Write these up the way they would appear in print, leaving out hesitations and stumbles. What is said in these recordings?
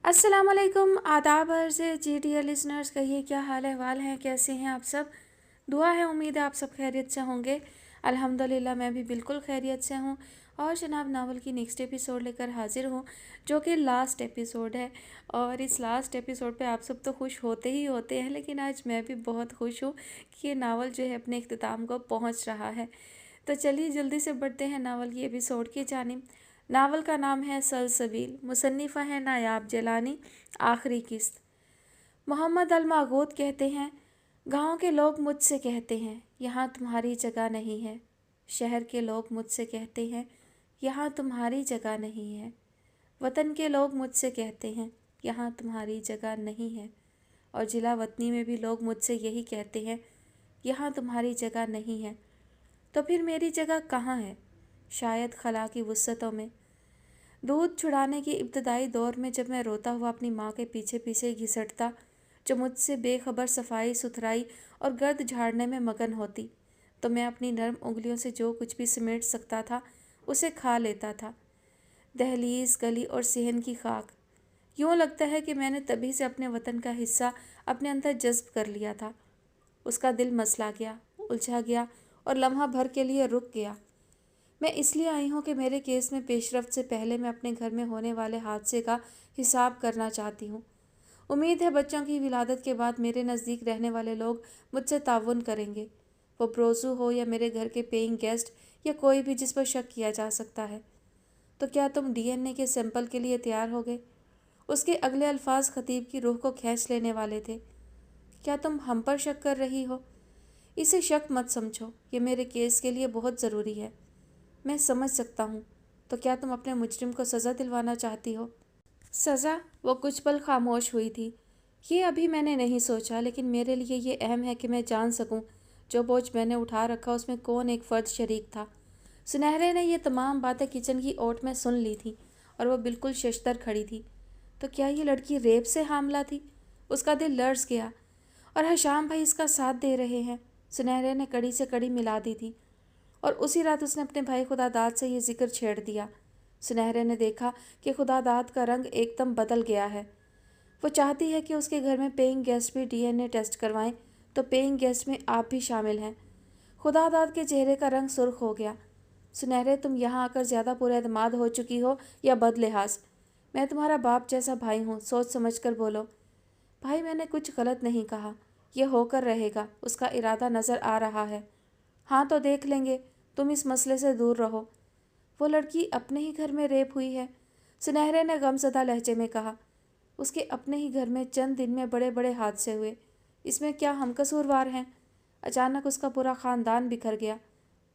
अस्सलाम वालेकुम, आदाब अर्ज़ जी डियर लिसनर्स। कहिए क्या हाल अहवाल हैं, कैसे हैं आप सब। दुआ है, उम्मीद है आप सब खैरियत से होंगे। अल्हम्दुलिल्लाह मैं भी बिल्कुल खैरियत से हूँ। और जनाब नावल की नेक्स्ट एपिसोड लेकर हाजिर हूँ, जो कि लास्ट एपिसोड है। और इस लास्ट एपिसोड पे आप सब तो खुश होते ही होते हैं, लेकिन आज मैं भी बहुत खुश हूँ कि ये नावल जो है अपने इख्तिताम को पहुँच रहा है। तो चलिए जल्दी से बढ़ते हैं नावल की एपिसोड की जानिब। नावल का नाम है सलसबील, मुसन्निफ़ा है नायाब जलानी। आखिरी किस्त। मोहम्मद अल मागूद कहते हैं, गांव के लोग मुझसे कहते हैं यहाँ तुम्हारी जगह नहीं है। शहर के लोग मुझसे कहते हैं यहाँ तुम्हारी जगह नहीं है। वतन के लोग मुझसे कहते हैं यहाँ तुम्हारी जगह नहीं है। और जिला वतनी में भी लोग मुझसे यही कहते हैं यहाँ तुम्हारी जगह नहीं है। तो फिर मेरी जगह कहाँ है? शायद खला की वुसअतों में। दूध छुड़ाने की इब्तदाई दौर में जब मैं रोता हुआ अपनी माँ के पीछे पीछे घिसटता, जो मुझसे बेखबर सफाई सुथराई और गर्द झाड़ने में मगन होती, तो मैं अपनी नर्म उंगलियों से जो कुछ भी समेट सकता था उसे खा लेता था। दहलीज, गली और सेहन की खाक। यूँ लगता है कि मैंने तभी से अपने वतन का हिस्सा अपने अंदर जज्ब कर लिया था। उसका दिल मसला गया, उलझा गया और लम्हा भर के लिए रुक गया। मैं इसलिए आई हूँ कि मेरे केस में पेशरफ्त से पहले मैं अपने घर में होने वाले हादसे का हिसाब करना चाहती हूँ। उम्मीद है बच्चों की विलादत के बाद मेरे नज़दीक रहने वाले लोग मुझसे ताउन करेंगे। वो ब्रोजू हो या मेरे घर के पेइंग गेस्ट या कोई भी जिस पर शक किया जा सकता है। तो क्या तुम डीएनए के सैंपल के लिए तैयार हो गए? उसके अगले अल्फाज खतीब की रूह को खींच लेने वाले थे। क्या तुम हम पर शक कर रही हो? इसे शक मत समझो, ये मेरे केस के लिए बहुत ज़रूरी है। मैं समझ सकता हूँ। तो क्या तुम अपने मुजरिम को सज़ा दिलवाना चाहती हो? सज़ा? वो कुछ पल खामोश हुई थी। ये अभी मैंने नहीं सोचा, लेकिन मेरे लिए ये अहम है कि मैं जान सकूँ जो बोझ मैंने उठा रखा उसमें कौन एक फ़र्द शरीक था। सुनहरे ने ये तमाम बातें किचन की ओट में सुन ली थी और वो बिल्कुल शशतर खड़ी थी। तो क्या ये लड़की रेप से हामला थी? उसका दिल लर्ज़ गया। और हशाम भाई इसका साथ दे रहे हैं। सुनहरे ने कड़ी से कड़ी मिला दी थी और उसी रात उसने अपने भाई खुदादाद से ये जिक्र छेड़ दिया। सुनहरे ने देखा कि खुदादाद का रंग एकदम बदल गया है। वो चाहती है कि उसके घर में पेइंग गेस्ट भी डीएनए टेस्ट करवाएं, तो पेइंग गेस्ट में आप भी शामिल हैं। खुदादाद के चेहरे का रंग सुर्ख हो गया। सुनहरे, तुम यहाँ आकर ज़्यादा पुरएतमाद हो चुकी हो या बदलिहाज? मैं तुम्हारा बाप जैसा भाई हूँ, सोच समझ कर बोलो। भाई, मैंने कुछ गलत नहीं कहा। यह होकर रहेगा, उसका इरादा नज़र आ रहा है। हाँ तो देख लेंगे, तुम इस मसले से दूर रहो। वो लड़की अपने ही घर में रेप हुई है, सुनहरे ने गमज़दा लहजे में कहा। उसके अपने ही घर में चंद दिन में बड़े बड़े हादसे हुए, इसमें क्या हम कसूरवार हैं? अचानक उसका पूरा ख़ानदान बिखर गया।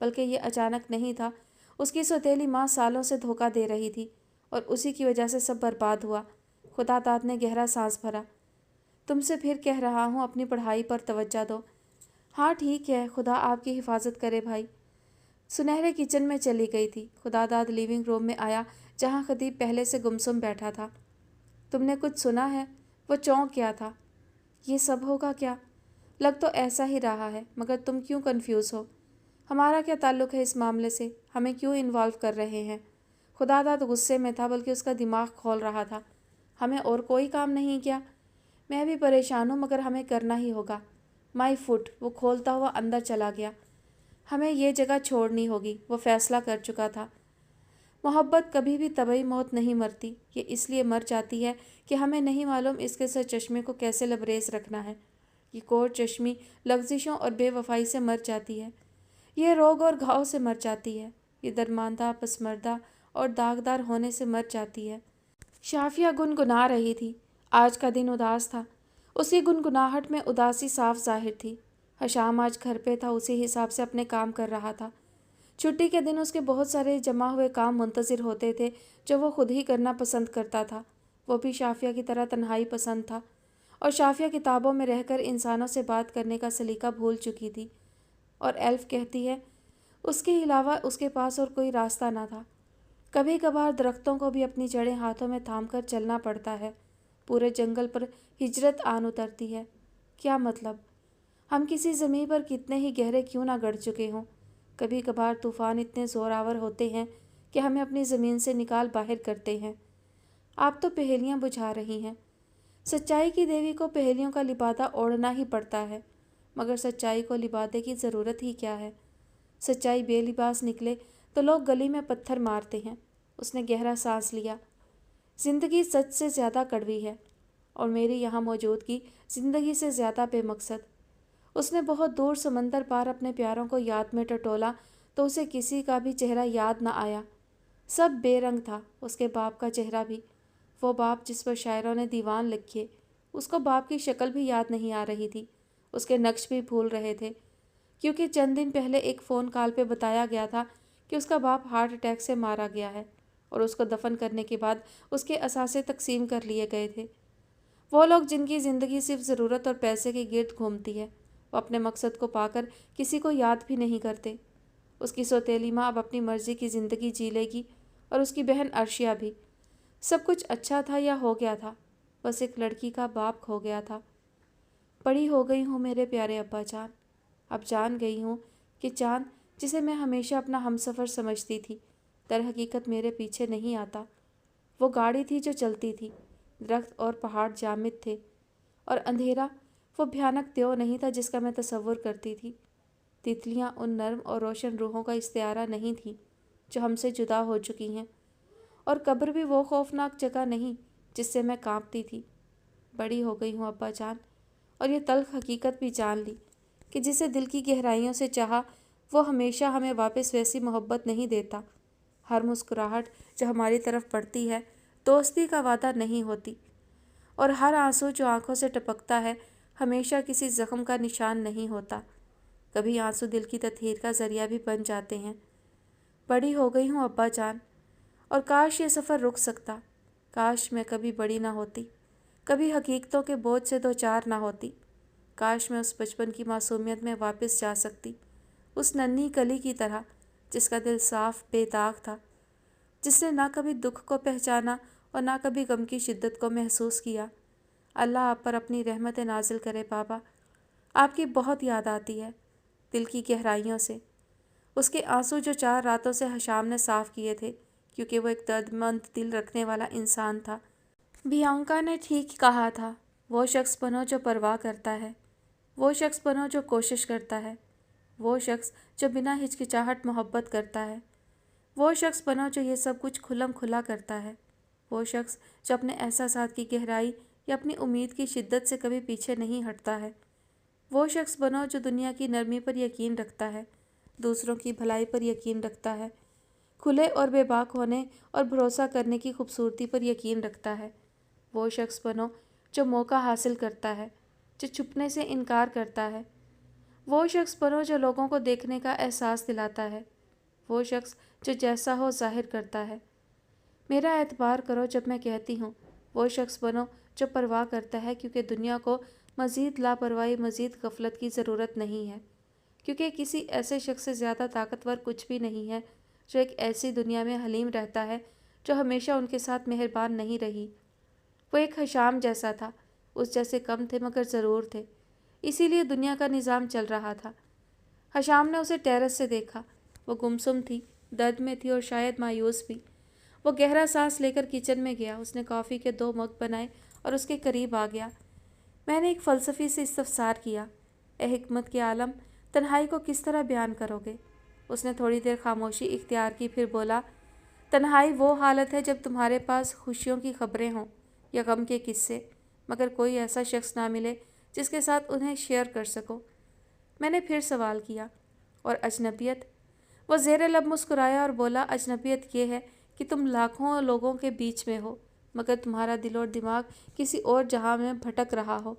बल्कि ये अचानक नहीं था, उसकी सौतेली माँ सालों से धोखा दे रही थी और उसी की वजह से सब बर्बाद हुआ। खुदादाद ने गहरा सांस भरा। तुमसे फिर कह रहा हूँ, अपनी पढ़ाई पर तवज्जो दो। हाँ ठीक है, खुदा आपकी हिफाजत करे भाई। सुनहरे किचन में चली गई थी। खुदादाद लिविंग रूम में आया, जहाँ खतीब पहले से गुमसुम बैठा था। तुमने कुछ सुना है? वो चौंक गया था। ये सब होगा क्या? लग तो ऐसा ही रहा है, मगर तुम क्यों कंफ्यूज हो? हमारा क्या ताल्लुक़ है इस मामले से? हमें क्यों इन्वॉल्व कर रहे हैं? खुदादाद गुस्से में था, बल्कि उसका दिमाग खोल रहा था। हमें और कोई काम नहीं क्या? मैं भी परेशान हूँ, मगर हमें करना ही होगा। माई फुट, वो खोलता हुआ अंदर चला गया। हमें ये जगह छोड़नी होगी, वो फैसला कर चुका था। मोहब्बत कभी भी तबई मौत नहीं मरती। ये इसलिए मर जाती है कि हमें नहीं मालूम इसके सर चश्मे को कैसे लबरेज रखना है। ये कोर चश्मी लफ्जिशों और बेवफाई से मर जाती है। ये रोग और घाव से मर जाती है। ये दरमांदा, पसमर्दा और दागदार होने से मर जाती है। शाफिया गुनगुना रही थी। आज का दिन उदास था। उसकी गुनगुनाहट में उदासी साफ जाहिर थी। हशाम आज घर पे था, उसी हिसाब से अपने काम कर रहा था। छुट्टी के दिन उसके बहुत सारे जमा हुए काम मुंतज़िर होते थे, जो वो खुद ही करना पसंद करता था। वो भी शाफिया की तरह तन्हाई पसंद था और शाफिया किताबों में रहकर इंसानों से बात करने का सलीका भूल चुकी थी। और एल्फ कहती है, उसके अलावा उसके पास और कोई रास्ता ना था। कभी कभार दरख्तों को भी अपनी जड़ें हाथों में थाम कर चलना पड़ता है। पूरे जंगल पर हिजरत आन उतरती है। क्या मतलब? हम किसी ज़मीन पर कितने ही गहरे क्यों ना गड़ चुके हों, कभी कभार तूफ़ान इतने ज़ोरावर होते हैं कि हमें अपनी ज़मीन से निकाल बाहर करते हैं। आप तो पहेलियाँ बुझा रही हैं। सच्चाई की देवी को पहेलियों का लिबादा ओढ़ना ही पड़ता है, मगर सच्चाई को लिबादे की ज़रूरत ही क्या है। सच्चाई बेलिबास निकले तो लोग गली में पत्थर मारते हैं। उसने गहरा सांस लिया। ज़िंदगी सच से ज़्यादा कड़वी है, और मेरी यहाँ मौजूदगी ज़िंदगी से ज़्यादा बेमकसद। उसने बहुत दूर समंदर पार अपने प्यारों को याद में टटोला तो उसे किसी का भी चेहरा याद न आया। सब बेरंग था, उसके बाप का चेहरा भी। वो बाप जिस पर शायरों ने दीवान लिखे, उसको बाप की शक्ल भी याद नहीं आ रही थी। उसके नक्श भी भूल रहे थे, क्योंकि चंद दिन पहले एक फ़ोन कॉल पे बताया गया था कि उसका बाप हार्ट अटैक से मारा गया है, और उसको दफन करने के बाद उसके असासे तकसीम कर लिए गए थे। वो लोग जिनकी ज़िंदगी सिर्फ ज़रूरत और पैसे के गिर्द घूमती है, वो अपने मकसद को पाकर किसी को याद भी नहीं करते। उसकी सौतेली माँ अब अपनी मर्ज़ी की ज़िंदगी जी लेगी, और उसकी बहन अर्शिया भी। सब कुछ अच्छा था या हो गया था, बस एक लड़की का बाप खो गया था। बड़ी हो गई हूँ मेरे प्यारे अब्बा जान। अब जान गई हूँ कि चाँद, जिसे मैं हमेशा अपना हमसफ़र समझती थी, दर हकीकत मेरे पीछे नहीं आता। वो गाड़ी थी जो चलती थी। दरख्त और पहाड़ जामिद थे, और अंधेरा वो भयानक त्यों नहीं था जिसका मैं तसव्वुर करती थी। तितलियाँ उन नर्म और रोशन रूहों का इस्तिआरा नहीं थी जो हमसे जुदा हो चुकी हैं, और कब्र भी वो खौफनाक जगह नहीं जिससे मैं कांपती थी। बड़ी हो गई हूँ अब्बा जान, और ये तल्ख हकीकत भी जान ली कि जिसे दिल की गहराइयों से चाहा, वो हमेशा हमें वापस वैसी मोहब्बत नहीं देता। हर मुस्कुराहट जो हमारी तरफ पड़ती है दोस्ती का वादा नहीं होती, और हर आंसू जो आंखों से टपकता है हमेशा किसी ज़ख्म का निशान नहीं होता। कभी आंसू दिल की तत्हीर का ज़रिया भी बन जाते हैं। बड़ी हो गई हूँ अब्बा जान, और काश ये सफ़र रुक सकता। काश मैं कभी बड़ी ना होती, कभी हकीकतों के बोझ से दो चार ना होती। काश मैं उस बचपन की मासूमियत में वापस जा सकती, उस नन्ही कली की तरह जिसका दिल साफ बेदाग था, जिसने ना कभी दुख को पहचाना और ना कभी गम की शिद्दत को महसूस किया। अल्लाह आप पर अपनी रहमत नाजिल करे बाबा। आपकी बहुत याद आती है, दिल की गहराइयों से। उसके आंसू जो 4 रातों से हशाम ने साफ़ किए थे, क्योंकि वो एक दर्दमंद दिल रखने वाला इंसान था। बियांका ने ठीक कहा था, वो शख्स बनो जो परवाह करता है, वो शख्स बनो जो कोशिश करता है, वो शख्स जो बिना हिचकिचाहट मोहब्बत करता है, वो शख्स बनो जो ये सब कुछ खुलम खुला करता है, वो शख्स जो अपने एहसासात की गहराई या अपनी उम्मीद की शिद्दत से कभी पीछे नहीं हटता है, वो शख्स बनो जो दुनिया की नरमी पर यकीन रखता है, दूसरों की भलाई पर यकीन रखता है, खुले और बेबाक होने और भरोसा करने की खूबसूरती पर यकीन रखता है। वो शख्स बनो जो मौका हासिल करता है, जो छुपने से इनकार करता है। वो शख्स बनो जो लोगों को देखने का एहसास दिलाता है, वो शख्स जो जैसा हो ज़ाहिर करता है। मेरा एतबार करो जब मैं कहती हूँ, वो शख्स बनो जो परवाह करता है, क्योंकि दुनिया को मज़ीद लापरवाही, मज़ीद गफलत की ज़रूरत नहीं है, क्योंकि किसी ऐसे शख्स से ज़्यादा ताकतवर कुछ भी नहीं है जो एक ऐसी दुनिया में हलीम रहता है जो हमेशा उनके साथ मेहरबान नहीं रही। वो एक हशाम जैसा था, उस जैसे कम थे मगर ज़रूर थे, इसीलिए दुनिया का निज़ाम चल रहा था। हशाम ने उसे टेरेस से देखा। वो गुमसुम थी, दर्द में थी और शायद मायूस भी। वो गहरा सांस लेकर किचन में गया। उसने कॉफ़ी के 2 मग बनाए और उसके करीब आ गया। मैंने एक फ़लसफ़ी से इस्तफ़सार किया, ए हिकमत के आलम, तन्हाई को किस तरह बयान करोगे? उसने थोड़ी देर खामोशी इख्तियार की, फिर बोला, तन्हाई वो हालत है जब तुम्हारे पास खुशियों की खबरें हों या गम के किस्से, मगर कोई ऐसा शख्स ना मिले जिसके साथ उन्हें शेयर कर सको। मैंने फिर सवाल किया, और अजनबियत? वो ज़ेरे लब मुस्कुराया और बोला, अजनबियत ये है कि तुम लाखों लोगों के बीच में हो, मगर तुम्हारा दिल और दिमाग किसी और जहां में भटक रहा हो।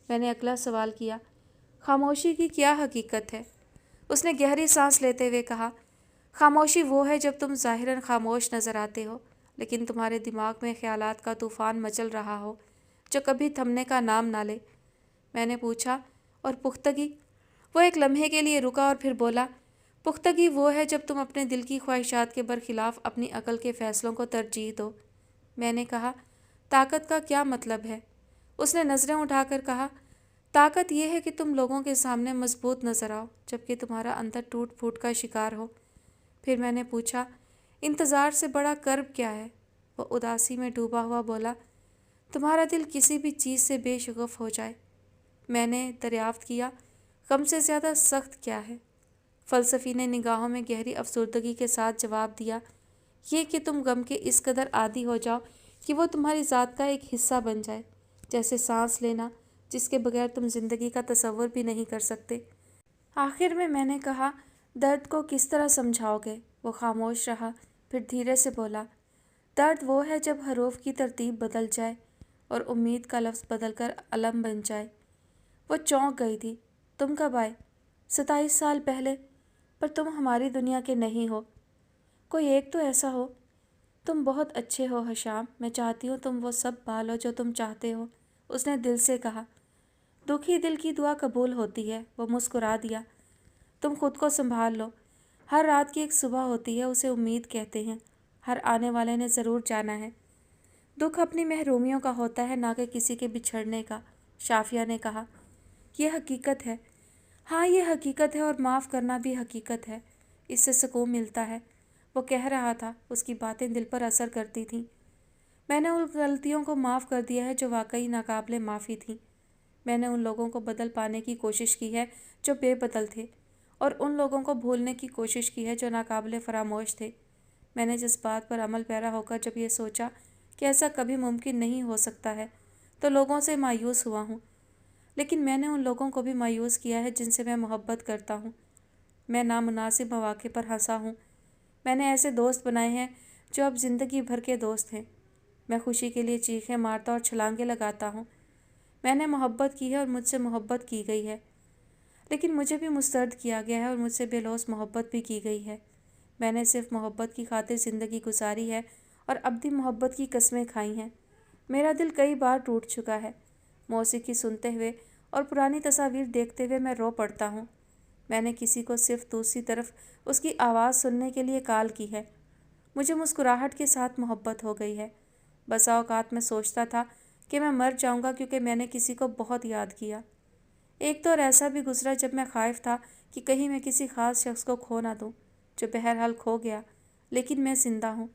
मैंने अगला सवाल किया, खामोशी की क्या हकीकत है? उसने गहरी सांस लेते हुए कहा, खामोशी वो है जब तुम ज़ाहिरन खामोश नज़र आते हो, लेकिन तुम्हारे दिमाग में ख्यालात का तूफ़ान मचल रहा हो जो कभी थमने का नाम ना ले। मैंने पूछा, और पुख्तगी? वो एक लम्हे के लिए रुका और फिर बोला, पुख्तगी वो है जब तुम अपने दिल की ख्वाहिशात के बरखिलाफ़ अपनी अकल के फ़ैसलों को तरजीह दो। मैंने कहा, ताकत का क्या मतलब है? उसने नज़रें उठाकर कहा, ताकत यह है कि तुम लोगों के सामने मजबूत नज़र आओ जबकि तुम्हारा अंदर टूट फूट का शिकार हो। फिर मैंने पूछा, इंतज़ार से बड़ा कर्ब क्या है? वो उदासी में डूबा हुआ बोला, तुम्हारा दिल किसी भी चीज़ से बेशगुफ हो जाए। मैंने दरियाफ्त किया, गम से ज़्यादा सख्त क्या है? फ़लसफ़ी ने निगाहों में गहरी अफसुर्दगी के साथ जवाब दिया, ये कि तुम गम के इस कदर आदी हो जाओ कि वो तुम्हारी ज़ात का एक हिस्सा बन जाए, जैसे सांस लेना, जिसके बगैर तुम ज़िंदगी का तसव्वुर भी नहीं कर सकते। आखिर में मैंने कहा, दर्द को किस तरह समझाओगे? वो खामोश रहा, फिर धीरे से बोला, दर्द वो है जब हरूफ की तरतीब बदल जाए और उम्मीद का लफ्ज़ बदल कर अलम बन जाए। वो चौंक गई थी। तुम कब आए? 27 साल पहले। पर तुम हमारी दुनिया के नहीं हो। कोई एक तो ऐसा हो। तुम बहुत अच्छे हो हशाम, मैं चाहती हूँ तुम वो सब पालो जो तुम चाहते हो। उसने दिल से कहा। दुखी दिल की दुआ कबूल होती है। वो मुस्कुरा दिया। तुम खुद को संभाल लो। हर रात की एक सुबह होती है, उसे उम्मीद कहते हैं। हर आने वाले ने ज़रूर जाना है। दुख अपनी महरूमियों का होता है, ना कि किसी के बिछड़ने का, शाफिया ने कहा। यह हकीकत है। हाँ, ये हकीकत है, और माफ़ करना भी हकीकत है। इससे सुकून मिलता है। वो कह रहा था, उसकी बातें दिल पर असर करती थीं। मैंने उन गलतियों को माफ़ कर दिया है जो वाकई नाकाबिले माफ़ी थीं। मैंने उन लोगों को बदल पाने की कोशिश की है जो बेबदल थे, और उन लोगों को भूलने की कोशिश की है जो नाकाबिले फरामोश थे। मैंने जिस बात पर अमल पैरा होकर जब ये सोचा कि ऐसा कभी मुमकिन नहीं हो सकता है, तो लोगों से मायूस हुआ हूँ। लेकिन मैंने उन लोगों को भी मायूस किया है जिनसे मैं मोहब्बत करता हूँ। मैं नामुनासिब मौक़े पर हंसा हूँ। मैंने ऐसे दोस्त बनाए हैं जो अब ज़िंदगी भर के दोस्त हैं। मैं खुशी के लिए चीखें मारता और छलांगे लगाता हूँ। मैंने मोहब्बत की है और मुझसे मोहब्बत की गई है, लेकिन मुझे भी मुस्तरद किया गया है और मुझसे बेलौस मोहब्बत भी की गई है। मैंने सिर्फ मोहब्बत की खातिर ज़िंदगी गुजारी है और अब भी मोहब्बत की कस्में खाई हैं। मेरा दिल कई बार टूट चुका है। मौसीकी सुनते हुए और पुरानी तस्वीर देखते हुए मैं रो पड़ता हूँ। मैंने किसी को सिर्फ दूसरी तरफ उसकी आवाज़ सुनने के लिए कॉल की है। मुझे मुस्कुराहट के साथ मोहब्बत हो गई है। बसा औकात में सोचता था कि मैं मर जाऊंगा क्योंकि मैंने किसी को बहुत याद किया। एक दौर ऐसा भी गुजरा जब मैं खाइफ था कि कहीं मैं किसी ख़ास शख्स को खो ना दूँ, जो बहरहाल खो गया। लेकिन मैं ज़िंदा हूँ,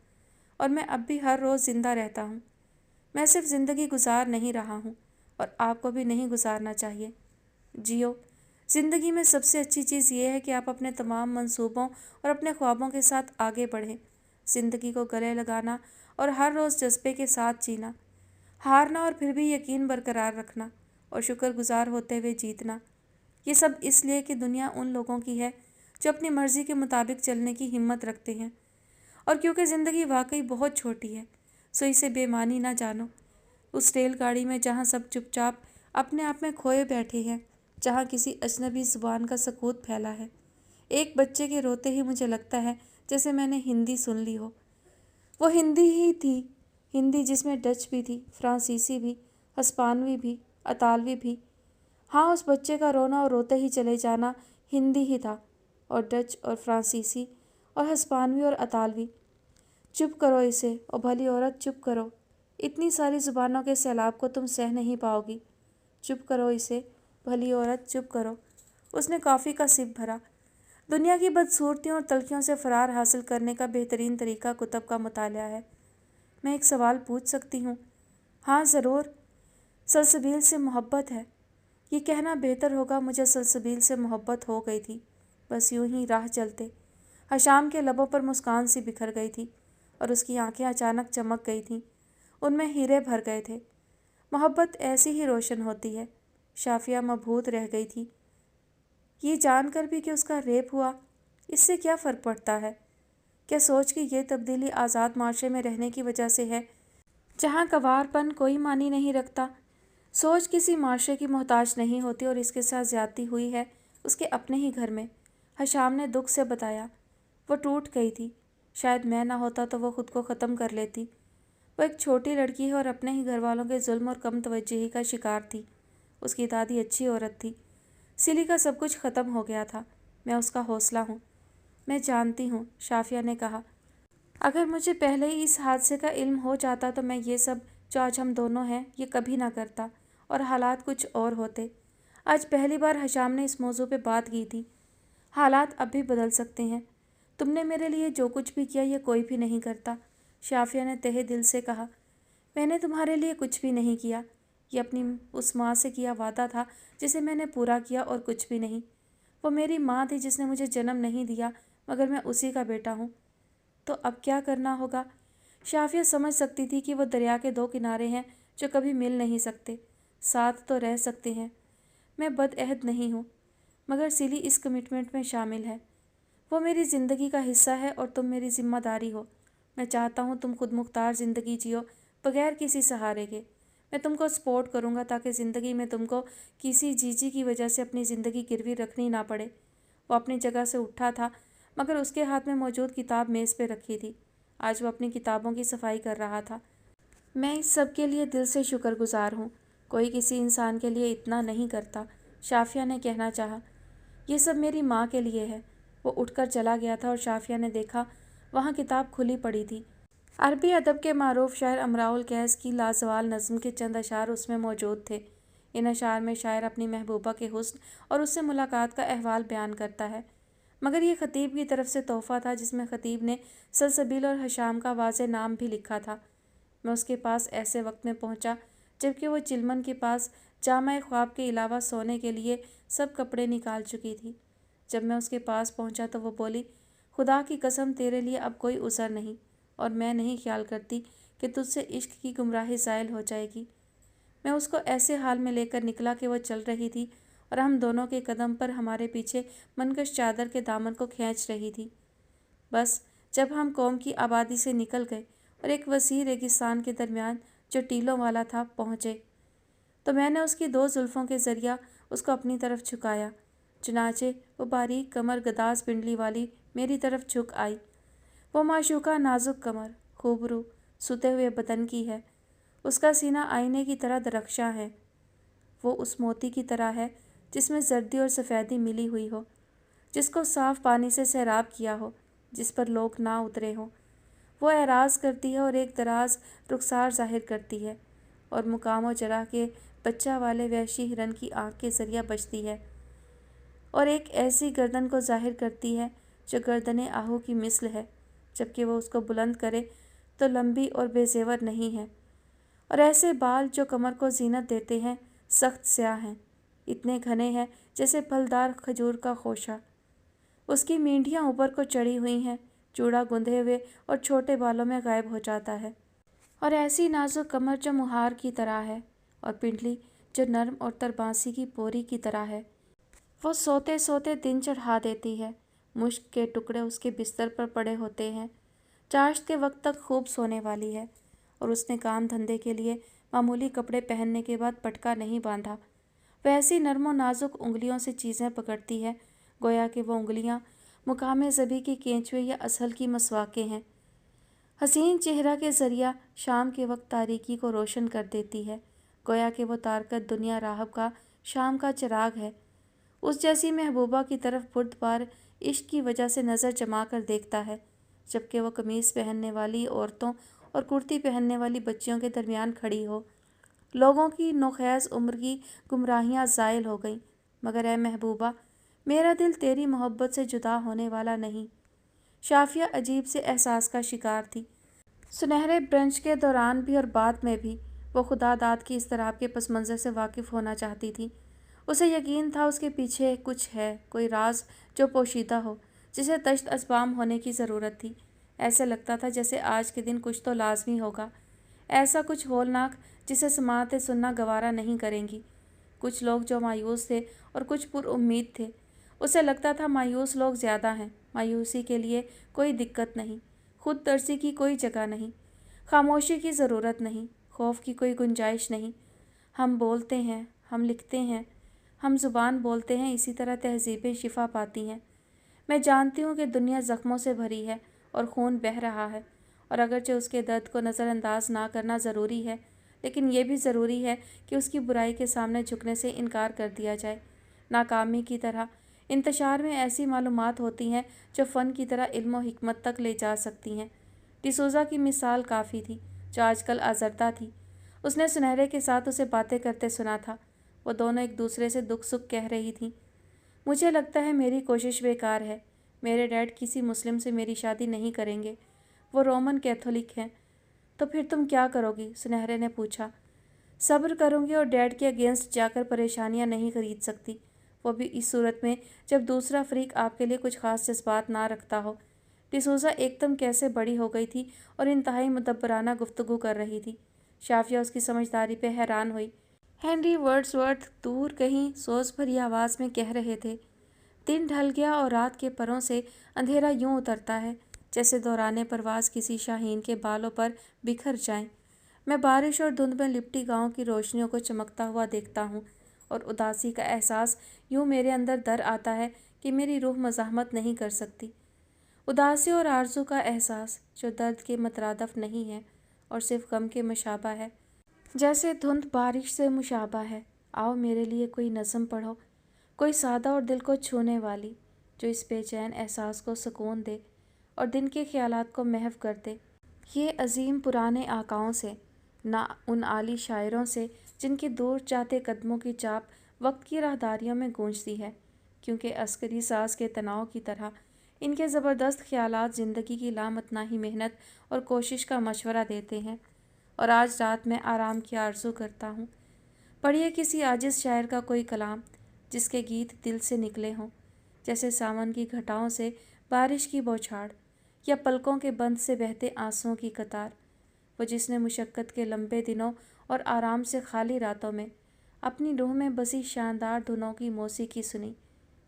और मैं अब भी हर रोज़ ज़िंदा रहता हूँ। मैं सिर्फ ज़िंदगी गुजार नहीं रहा हूँ, और आपको भी नहीं गुजारना चाहिए। जियो। ज़िंदगी में सबसे अच्छी चीज़ ये है कि आप अपने तमाम मंसूबों और अपने ख्वाबों के साथ आगे बढ़ें। ज़िंदगी को गले लगाना और हर रोज़ जज्बे के साथ जीना, हारना और फिर भी यकीन बरकरार रखना, और शुक्रगुजार होते हुए जीतना। ये सब इसलिए कि दुनिया उन लोगों की है जो अपनी मर्ज़ी के मुताबिक चलने की हिम्मत रखते हैं, और क्योंकि ज़िंदगी वाकई बहुत छोटी है, सो इसे बेमानी ना जानो। उस रेलगाड़ी में जहाँ सब चुपचाप अपने आप में खोए बैठे हैं, जहाँ किसी अजनबी ज़ुबान का सकूत फैला है। एक बच्चे के रोते ही मुझे लगता है जैसे मैंने हिंदी सुन ली हो। वो हिंदी ही थी, हिंदी जिसमें डच भी थी, फ्रांसीसी भी, हस्पानवी भी, अतालवी भी। हाँ, उस बच्चे का रोना और रोते ही चले जाना हिंदी ही था, और डच और फ्रांसीसी और हस्पानवी और अतालवी। चुप करो इसे, ओ भली औरत, चुप करो। इतनी सारी ज़ुबानों के सैलाब को तुम सह नहीं पाओगी। चुप करो इसे, भली औरत, चुप करो। उसने कॉफ़ी का सिप भरा। दुनिया की बदसूरतियों और तलखियों से फ़रार हासिल करने का बेहतरीन तरीका कुतब का मुतालिया है। मैं एक सवाल पूछ सकती हूँ? हाँ, ज़रूर। सलसबील से मोहब्बत है। ये कहना बेहतर होगा, मुझे सलसबील से मोहब्बत हो गई थी। बस यूं ही राह चलते हशाम के लबों पर मुस्कान सी बिखर गई थी, और उसकी आंखें अचानक चमक गई थीं। उनमें हीरे भर गए थे। मोहब्बत ऐसी ही रोशन होती है। शाफिया मबहूत रह गई थी। ये जानकर भी कि उसका रेप हुआ, इससे क्या फ़र्क पड़ता है? क्या सोच कि ये तब्दीली आज़ाद माशरे में रहने की वजह से है, जहाँ गंवारपन कोई मानी नहीं रखता? सोच किसी माशरे की मोहताज नहीं होती, और इसके साथ ज़्यादती हुई है उसके अपने ही घर में। हशाम ने दुख से बताया। वो टूट गई थी। शायद मैं ना होता तो वो खुद को ख़त्म कर लेती। वो एक छोटी लड़की है और अपने ही घर वालों के जुल्म और कम तवज्जोही का शिकार थी। उसकी दादी अच्छी औरत थी। सिली का सब कुछ ख़त्म हो गया था। मैं उसका हौसला हूँ। मैं जानती हूँ, शाफिया ने कहा। अगर मुझे पहले ही इस हादसे का इल्म हो जाता तो मैं ये सब जो आज हम दोनों हैं ये कभी ना करता, और हालात कुछ और होते। आज पहली बार हशाम ने इस मौजू पे बात की थी। हालात अब भी बदल सकते हैं। तुमने मेरे लिए जो कुछ भी किया ये कोई भी नहीं करता। शाफिया ने तहे दिल से कहा, मैंने तुम्हारे लिए कुछ भी नहीं किया। ये अपनी उस माँ से किया वादा था जिसे मैंने पूरा किया और कुछ भी नहीं। वो मेरी माँ थी जिसने मुझे जन्म नहीं दिया, मगर मैं उसी का बेटा हूँ। तो अब क्या करना होगा? शाफिया समझ सकती थी कि वो दरिया के दो किनारे हैं जो कभी मिल नहीं सकते, साथ तो रह सकते हैं। मैं बदअहद नहीं हूँ, मगर सिली इस कमिटमेंट में शामिल है। वो मेरी ज़िंदगी का हिस्सा है और तुम मेरी जिम्मेदारी हो। मैं चाहता हूँ तुम खुद मुख्तार ज़िंदगी जियो, बगैर किसी सहारे के। मैं तुमको सपोर्ट करूँगा ताकि ज़िंदगी में तुमको किसी जीजी की वजह से अपनी ज़िंदगी गिरवी रखनी ना पड़े। वो अपनी जगह से उठा था, मगर उसके हाथ में मौजूद किताब मेज़ पे रखी थी। आज वो अपनी किताबों की सफाई कर रहा था। मैं इस सब के लिए दिल से शुक्रगुजार हूँ। कोई किसी इंसान के लिए इतना नहीं करता, शाफिया ने कहना चाहा। ये सब मेरी माँ के लिए है। वो उठकर चला गया था और शाफिया ने देखा वहाँ किताब खुली पड़ी थी। अरबी अदब के मारूफ शायर अमराउल कैस की लाजवाल नज़्म के चंद अशार उसमें मौजूद थे। इन अशार में शायर अपनी महबूबा के हुस्न और उससे मुलाकात का अहवाल बयान करता है, मगर ये खतीब की तरफ से तोहफ़ा था जिसमें खतीब ने सलसबील और हशाम का वाज़े नाम भी लिखा था। मैं उसके पास ऐसे वक्त में पहुंचा जबकि वो चिलमन के पास जामा ख्वाब के अलावा सोने के लिए सब कपड़े निकाल चुकी थी। जब मैं उसके पास पहुंचा तो वो बोली, खुदा की कसम तेरे लिए अब कोई उज़र नहीं, और मैं नहीं ख्याल करती कि तुझसे इश्क की गुमराही ज़ायल हो जाएगी। मैं उसको ऐसे हाल में लेकर निकला कि वो चल रही थी और हम दोनों के कदम पर हमारे पीछे मनकश चादर के दामन को खींच रही थी। बस जब हम कौम की आबादी से निकल गए और एक वसी रेगिस्तान के दरमियान जो टीलों वाला था पहुँचे, तो मैंने उसकी दो जुल्फ़ों के ज़रिया उसको अपनी तरफ झुकाया। चुनाचे वो बारीक कमर गदास पिंडली वाली मेरी तरफ झुक आई। वो माशूका नाजुक कमर खूबरू सुते हुए बदन की है। उसका सीना आईने की तरह दरख्शां है। वो उस मोती की तरह है जिसमें जर्दी और सफ़ेदी मिली हुई हो, जिसको साफ़ पानी से सैराब किया हो, जिस पर लोग ना उतरे हों। वो एराज़ करती है और एक दराज रुखसार ज़ाहिर करती है, और मुकाम जरा के बच्चा वाले वहशी हिरन की आँख के ज़रिया बचती है, और एक ऐसी गर्दन को ज़ाहिर करती है जो गर्दन आहू की मिसल है, जबकि वो उसको बुलंद करे तो लंबी और बेजेवर नहीं है। और ऐसे बाल जो कमर को जीनत देते हैं सख्त स्याह हैं, इतने घने हैं जैसे फलदार खजूर का खोशा। उसकी मींढियाँ ऊपर को चढ़ी हुई हैं, चूड़ा गुंधे हुए और छोटे बालों में गायब हो जाता है। और ऐसी नाजुक कमर जो मुहार की तरह है, और पिंडली जो नर्म और तरबासी की पोरी की तरह है। वो सोते सोते दिन चढ़ा देती है। मुश्क के टुकड़े उसके बिस्तर पर पड़े होते हैं। चाश्त के वक्त तक खूब सोने वाली है, और उसने काम धंधे के लिए मामूली कपड़े पहनने के बाद पटका नहीं बांधा। वैसी नरमो नाजुक उंगलियों से चीज़ें पकड़ती है, गोया कि वो उंगलियां मुकामे ज़बी की केंचुए या असल की मसवाकें हैं। हसीन चेहरा के ज़रिया शाम के वक्त तारीकी को रोशन कर देती है, गोया कि वो तारकत दुनिया राहब का शाम का चिराग है। उस जैसी महबूबा की तरफ बुर्दबार इश्क की वजह से नज़र जमा कर देखता है, जबकि वो कमीज़ पहनने वाली औरतों और कुर्ती पहनने वाली बच्चियों के दरमियान खड़ी हो। लोगों की नोखैज़ उम्र की गुमराहियाँ ज़ायल हो गईं, मगर ए महबूबा, मेरा दिल तेरी मोहब्बत से जुदा होने वाला नहीं। शाफिया अजीब से एहसास का शिकार थी। सुनहरे ब्रंच के दौरान भी और बाद में भी वो खुदा दाद की इज़्तिराब के पस मंज़र से वाकिफ़ होना चाहती थी। उसे यकीन था उसके पीछे कुछ है, कोई राज जो पोशीदा हो, जिसे तश्त असबाम होने की ज़रूरत थी। ऐसे लगता था जैसे आज के दिन कुछ तो लाजमी होगा, ऐसा कुछ होलनाक जिसे समाअतें सुनना गवारा नहीं करेंगी। कुछ लोग जो मायूस थे और कुछ पुरउम्मीद थे। उसे लगता था मायूस लोग ज़्यादा हैं। मायूसी के लिए कोई दिक्कत नहीं, खुद तरसी की कोई जगह नहीं, खामोशी की ज़रूरत नहीं, खौफ की कोई गुंजाइश नहीं। हम बोलते हैं, हम लिखते हैं, हम ज़ुबान बोलते हैं, इसी तरह तहज़ीबें शिफा पाती हैं। मैं जानती हूँ कि दुनिया ज़ख्मों से भरी है और खून बह रहा है, और अगरचे उसके दर्द को नज़रअंदाज ना करना ज़रूरी है, लेकिन यह भी ज़रूरी है कि उसकी बुराई के सामने झुकने से इनकार कर दिया जाए। नाकामी की तरह इंतशार में ऐसी मालूमात होती हैं जो फ़न की तरह इल्म और हिकमत तक ले जा सकती हैं। डिसूज़ा की मिसाल काफ़ी थी, जो आजकल आज़रदा थी। उसने सुनहरे के साथ उसे बातें करते सुना था। वो दोनों एक दूसरे से दुख सुख कह रही थीं। मुझे लगता है मेरी कोशिश बेकार है। मेरे डैड किसी मुस्लिम से मेरी शादी नहीं करेंगे। वो रोमन कैथोलिक हैं। तो फिर तुम क्या करोगी? सुनहरे ने पूछा। सब्र करूंगी और डैड के अगेंस्ट जाकर परेशानियां नहीं खरीद सकती, वो भी इस सूरत में जब दूसरा फ्रीक आपके लिए कुछ खास जज्बात ना रखता हो। डिसूज़ा एकदम कैसे बड़ी हो गई थी और इंतहाई मुदब्बराना गुफ्तगू कर रही थी। शाफिया उसकी समझदारी पे हैरान हुई। हेनरी वर्ड्सवर्थ दूर कहीं सोच भरी आवाज़ में कह रहे थे, दिन ढल गया और रात के परों से अंधेरा यूं उतरता है जैसे दौराने परवाज़ किसी शाहीन के बालों पर बिखर जाएं। मैं बारिश और धुंध में लिपटी गांव की रोशनियों को चमकता हुआ देखता हूँ और उदासी का एहसास यूं मेरे अंदर दर आता है कि मेरी रूह मज़ाहमत नहीं कर सकती। उदासी और आरज़ू का एहसास जो दर्द के मतरादफ नहीं है और सिर्फ गम के मुशाबा है, जैसे धुंध बारिश से मुशाबा है। आओ मेरे लिए कोई नज़म पढ़ो, कोई सादा और दिल को छूने वाली, जो इस बेचैन एहसास को सुकून दे और दिन के ख्यालात को महव कर दे। ये अजीम पुराने आकाओं से, ना उन आली शायरों से जिनके दूर जाते कदमों की चाप वक्त की राहदारियों में गूंजती है, क्योंकि अस्करी साज के तनाव की तरह इनके ज़बरदस्त ख्यालात ज़िंदगी की लामतनाही मेहनत और कोशिश का मशवरा देते हैं। और आज रात मैं आराम की आरज़ू करता हूँ। पढ़िए किसी आजिज़ शायर का कोई कलाम जिसके गीत दिल से निकले हों, जैसे सावन की घटाओं से बारिश की बौछार या पलकों के बंद से बहते आंसुओं की कतार। वो जिसने मुशक्क़त के लंबे दिनों और आराम से खाली रातों में अपनी रूह में बसी शानदार धुनों की मौसीकी सुनी।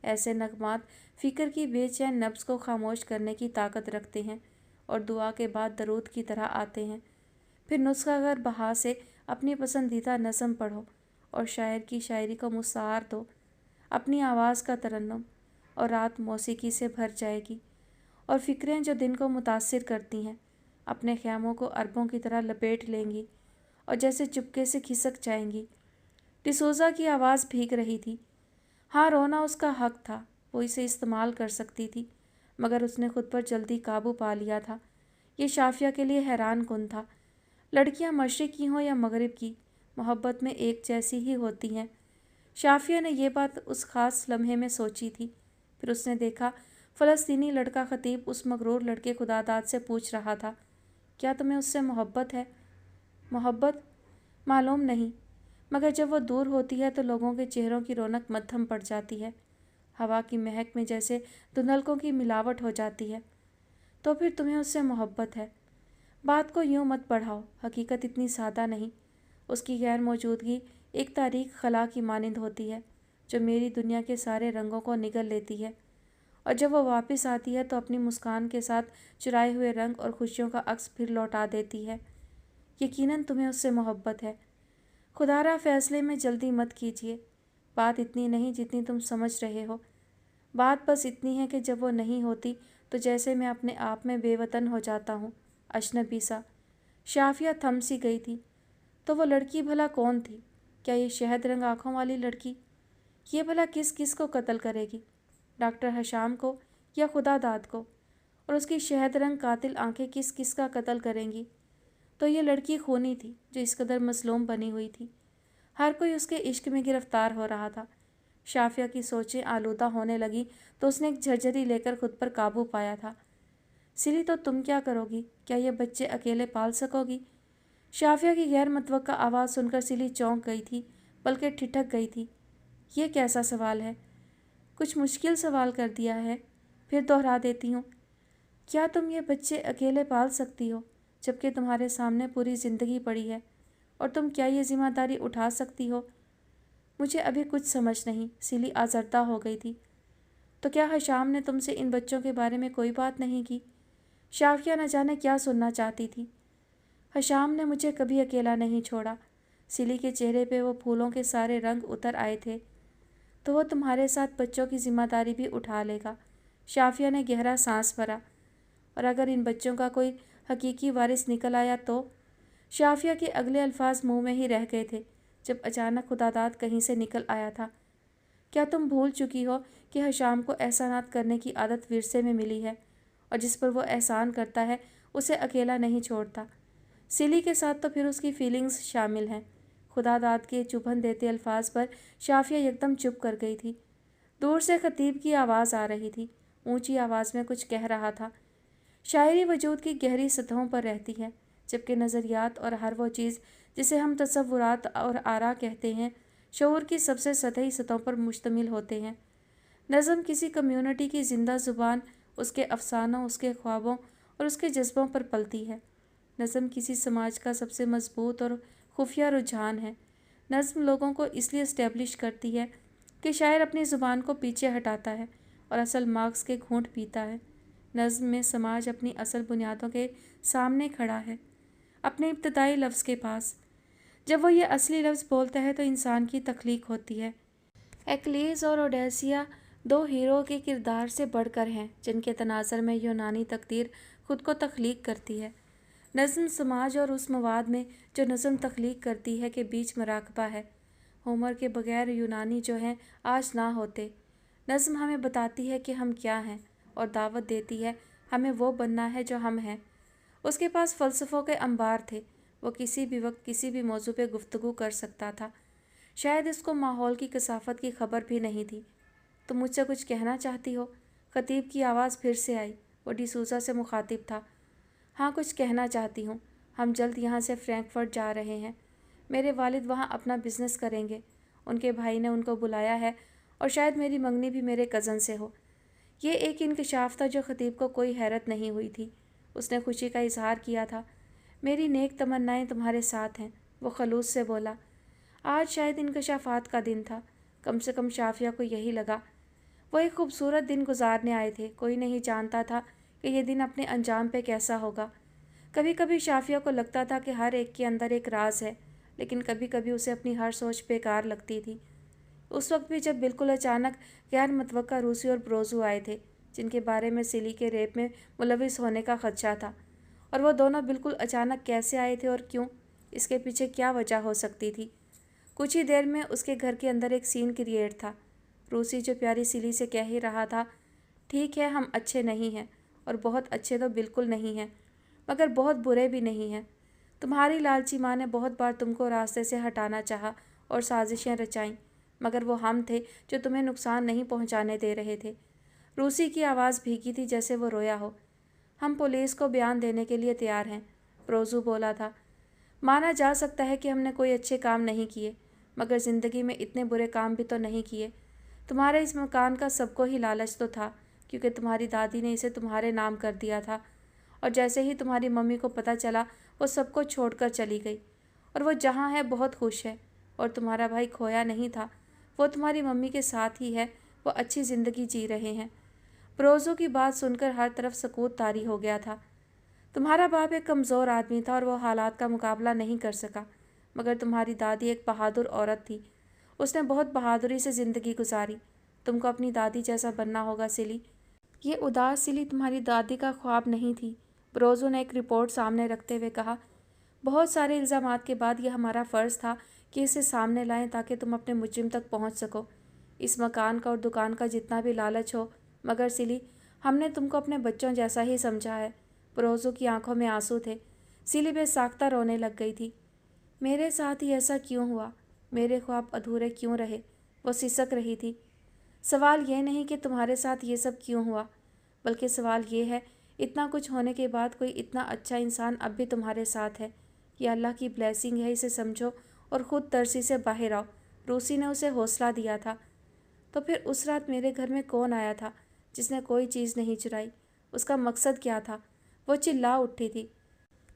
ऐसे नगमात फ़िक्र की बेचैन नब्ज़ को खामोश करने की ताकत रखते हैं और दुआ के बाद दरूद की तरह आते हैं। फिर नुस्ख़ागर बहा से अपनी पसंदीदा नज़म पढ़ो और शायर की शायरी को मुस्तार दो। अपनी आवाज़ का तरन्नुम और रात मौसीकी से भर जाएगी और फ़िक्रें जो दिन को मुतासिर करती हैं अपने ख़यामों को अरबों की तरह लपेट लेंगी और जैसे चुपके से खिसक जाएंगी। डिसूज़ा की आवाज़ भीग रही थी। हाँ, रोना उसका हक था, वो इसे इस्तेमाल कर सकती थी, मगर उसने खुद पर जल्दी काबू पा लिया था। ये शाफिया के लिए हैरान कुन था। लड़कियां मशरिक़ की हों या मगरिब की, मोहब्बत में एक जैसी ही होती हैं। शाफिया ने यह बात उस ख़ास लम्हे में सोची थी। फिर उसने देखा फ़लस्तीनी लड़का ख़तीब उस मगरूर लड़के खुदादाद से पूछ रहा था, क्या तुम्हें उससे मोहब्बत है? मोहब्बत? मालूम नहीं, मगर जब वो दूर होती है तो लोगों के चेहरों की रौनक मद्धम पड़ जाती है, हवा की महक में जैसे धुंधलकों की मिलावट हो जाती है। तो फिर तुम्हें उससे मोहब्बत है? बात को यूं मत बढ़ाओ, हकीकत इतनी सादा नहीं। उसकी गैर मौजूदगी एक तारीख खला की मानिंद होती है जो मेरी दुनिया के सारे रंगों को निगल लेती है, और जब वो वापस आती है तो अपनी मुस्कान के साथ चुराए हुए रंग और खुशियों का अक्स फिर लौटा देती है। यकीनन तुम्हें उससे मोहब्बत है। खुदारा फैसले में जल्दी मत कीजिए। बात इतनी नहीं जितनी तुम समझ रहे हो। बात बस इतनी है कि जब वो नहीं होती तो जैसे मैं अपने आप में बेवतन हो जाता हूँ, अजनबी सा। शाफिया थम सी गई थी। तो वो लड़की भला कौन थी? क्या ये शहद रंग आँखों वाली लड़की? ये भला किस किस को कत्ल करेगी? डॉक्टर हशाम को या खुदा दाद को? और उसकी शहद रंग कातिल आंखें किस किस का कत्ल करेंगी? तो ये लड़की खूनी थी जो इस कदर मसलूम बनी हुई थी। हर कोई उसके इश्क में गिरफ्तार हो रहा था। शाफिया की सोचें आलूदा होने लगी तो उसने एक झरझरी लेकर खुद पर काबू पाया था। सिली, तो तुम क्या करोगी? क्या ये बच्चे अकेले पाल सकोगी? शाफिया की गैर मुतवक्का आवाज़ सुनकर सिली चौंक गई थी, बल्कि ठिठक गई थी। ये कैसा सवाल है? कुछ मुश्किल सवाल कर दिया है। फिर दोहरा देती हूँ, क्या तुम ये बच्चे अकेले पाल सकती हो जबकि तुम्हारे सामने पूरी ज़िंदगी पड़ी है? और तुम क्या ये जिम्मेदारी उठा सकती हो? मुझे अभी कुछ समझ नहीं। सिली आज़रदा हो गई थी। तो क्या हशाम ने तुमसे इन बच्चों के बारे में कोई बात नहीं की? शाफिया न जाने क्या सुनना चाहती थी। हशाम ने मुझे कभी अकेला नहीं छोड़ा। सिली के चेहरे पे वो फूलों के सारे रंग उतर आए थे। तो वो तुम्हारे साथ बच्चों की जिम्मेदारी भी उठा लेगा। शाफिया ने गहरा सांस भरा। और अगर इन बच्चों का कोई हकीकी वारिस निकल आया तो? शाफिया के अगले अल्फाज मुंह में ही रह गए थे जब अचानक खुदादाद कहीं से निकल आया था। क्या तुम भूल चुकी हो कि हशाम को एहसानात करने की आदत विरसे में मिली है, और जिस पर वो एहसान करता है उसे अकेला नहीं छोड़ता? सिली के साथ तो फिर उसकी फीलिंग्स शामिल हैं। खुदादाद के चुभन देते अल्फाज पर शाफिया एकदम चुप कर गई थी। दूर से खतीब की आवाज़ आ रही थी। ऊंची आवाज़ में कुछ कह रहा था। शायरी वजूद की गहरी सतहों पर रहती है, जबकि नज़रियात और हर वो चीज़ जिसे हम तसव्वुरात और आरा कहते हैं, शऊर की सबसे सतही सतहों पर मुश्तमिल होते हैं। नज़म किसी कम्युनिटी की ज़िंदा ज़ुबान, उसके अफसानों, उसके ख्वाबों और उसके जज्बों पर पलती है। नज़म किसी समाज का सबसे मजबूत और खुफिया रुझान है। नज़म लोगों को इसलिए इस्टेब्लिश करती है कि शायर अपनी ज़ुबान को पीछे हटाता है और असल मार्क्स के घूंट पीता है। नज़म में समाज अपनी असल बुनियादों के सामने खड़ा है, अपने इब्तदाई लफ्ज़ के पास। जब वो ये असली लफ्ज़ बोलता है तो इंसान की तख्लीक होती है। एक्लीज़ और ओडेसिया दो हीरो के किरदार से बढ़कर हैं, जिनके तनाज़र में यूनानी तकदीर खुद को तख्लीक करती है। नज़म समाज और उस मवाद में जो नज़म तख्लीक करती है के बीच मराकबा है। होमर के बगैर यूनानी जो हैं आज ना होते। नज़म हमें बताती है कि हम क्या हैं और दावत देती है हमें वो बनना है जो हम हैं। उसके पास फ़लसफ़ों के अंबार थे। वो किसी भी वक्त किसी भी मौजू पे गुफ्तगू कर सकता था। शायद इसको माहौल की कसाफत की खबर भी नहीं थी। तुम मुझसे कुछ कहना चाहती हो? खतीब की आवाज़ फिर से आई। वो डिसूज़ा से मुखातिब था। हाँ, कुछ कहना चाहती हूँ। हम जल्द यहाँ से फ्रैंकफर्ट जा रहे हैं। मेरे वालिद वहाँ अपना बिजनेस करेंगे। उनके भाई ने उनको बुलाया है और शायद मेरी मंगनी भी मेरे कज़न से हो। ये एक इंकशाफ था जो खतीब को कोई हैरत नहीं हुई थी। उसने खुशी का इजहार किया था। मेरी नेक तमन्नाएं तुम्हारे साथ हैं, वो खलूस से बोला। आज शायद इंकशाफात का दिन था। कम से कम शाफिया को यही लगा। वो एक खूबसूरत दिन गुजारने आए थे। कोई नहीं जानता था कि यह दिन अपने अंजाम पे कैसा होगा। कभी कभी शाफिया को लगता था कि हर एक के अंदर एक राज है, लेकिन कभी कभी उसे अपनी हर सोच बेकार लगती थी। उस वक्त भी जब बिल्कुल अचानक गैर मुतवक्का रूसी और ब्रोजू आए थे, जिनके बारे में सिली के रेप में मुलविस होने का खदशा था। और वो दोनों बिल्कुल अचानक कैसे आए थे और क्यों? इसके पीछे क्या वजह हो सकती थी? कुछ ही देर में उसके घर के अंदर एक सीन क्रिएट था। रूसी जो प्यारी सिली से कह ही रहा था, ठीक है, हम अच्छे नहीं हैं और बहुत अच्छे तो बिल्कुल नहीं हैं, मगर बहुत बुरे भी नहीं हैं। तुम्हारी लालची माँ ने बहुत बार तुमको रास्ते से हटाना चाहा और साजिशें रचाईं, मगर वो हम थे जो तुम्हें नुकसान नहीं पहुंचाने दे रहे थे। रूसी की आवाज़ भीगी थी जैसे वो रोया हो। हम पुलिस को बयान देने के लिए तैयार हैं, प्रोजू बोला था। माना जा सकता है कि हमने कोई अच्छे काम नहीं किए, मगर ज़िंदगी में इतने बुरे काम भी तो नहीं किए। तुम्हारे इस मकान का सबको ही लालच तो था, क्योंकि तुम्हारी दादी ने इसे तुम्हारे नाम कर दिया था। और जैसे ही तुम्हारी मम्मी को पता चला, वो सबको छोड़कर चली गई। और वो जहाँ है बहुत खुश है। और तुम्हारा भाई खोया नहीं था, वो तुम्हारी मम्मी के साथ ही है। वो अच्छी ज़िंदगी जी रहे हैं। प्रोजो की बात सुनकर हर तरफ सकूत तारी हो गया था। तुम्हारा बाप एक कमज़ोर आदमी था और वो हालात का मुकाबला नहीं कर सका, मगर तुम्हारी दादी एक बहादुर औरत थी। उसने बहुत बहादुरी से ज़िंदगी गुजारी। तुमको अपनी दादी जैसा बनना होगा सिली। ये उदास सिली तुम्हारी दादी का ख्वाब नहीं थी, ब्रोजो ने एक रिपोर्ट सामने रखते हुए कहा। बहुत सारे इल्ज़ामात के बाद यह हमारा फ़र्ज़ था कि इसे सामने लाएं ताकि तुम अपने मुजरिम तक पहुंच सको। इस मकान का और दुकान का जितना भी लालच हो, मगर सिली, हमने तुमको अपने बच्चों जैसा ही समझा है। ब्रोजो की आंखों में आंसू थे। सिली बेसाख्ता रोने लग गई थी। मेरे साथ ही ऐसा क्यों हुआ? मेरे ख्वाब अधूरे क्यों रहे? वो सिसक रही थी। सवाल ये नहीं कि तुम्हारे साथ ये सब क्यों हुआ, बल्कि सवाल ये है, इतना कुछ होने के बाद कोई इतना अच्छा इंसान अब भी तुम्हारे साथ है। ये अल्लाह की ब्लेसिंग है, इसे समझो और ख़ुद तरसी से बाहर आओ। रूसी ने उसे हौसला दिया था। तो फिर उस रात मेरे घर में कौन आया था जिसने कोई चीज़ नहीं चुराई? उसका मकसद क्या था? वो चिल्ला उठी थी।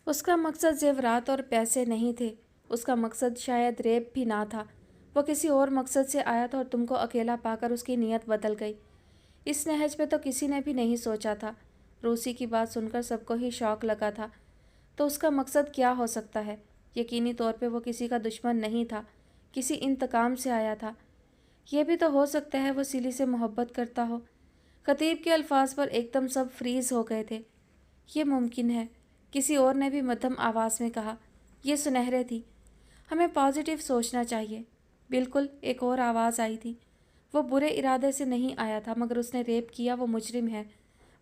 उसका मकसद जेवरात और पैसे नहीं थे। उसका मकसद शायद रेप भी ना था। वो किसी और मकसद से आया था और तुमको अकेला पाकर उसकी नीयत बदल गई। इस नहज पे तो किसी ने भी नहीं सोचा था। रूसी की बात सुनकर सबको ही शौक लगा था। तो उसका मकसद क्या हो सकता है? यकीनी तौर पे वो किसी का दुश्मन नहीं था, किसी इंतकाम से आया था। यह भी तो हो सकता है वो सिली से मोहब्बत करता हो। खतीब के अल्फाज पर एकदम सब फ्रीज हो गए थे। ये मुमकिन है, किसी और ने भी मध्यम आवाज़ में कहा। यह सुनहरे थी, हमें पॉजिटिव सोचना चाहिए। बिल्कुल, एक और आवाज़ आई थी। वो बुरे इरादे से नहीं आया था, मगर उसने रेप किया, वो मुजरिम है।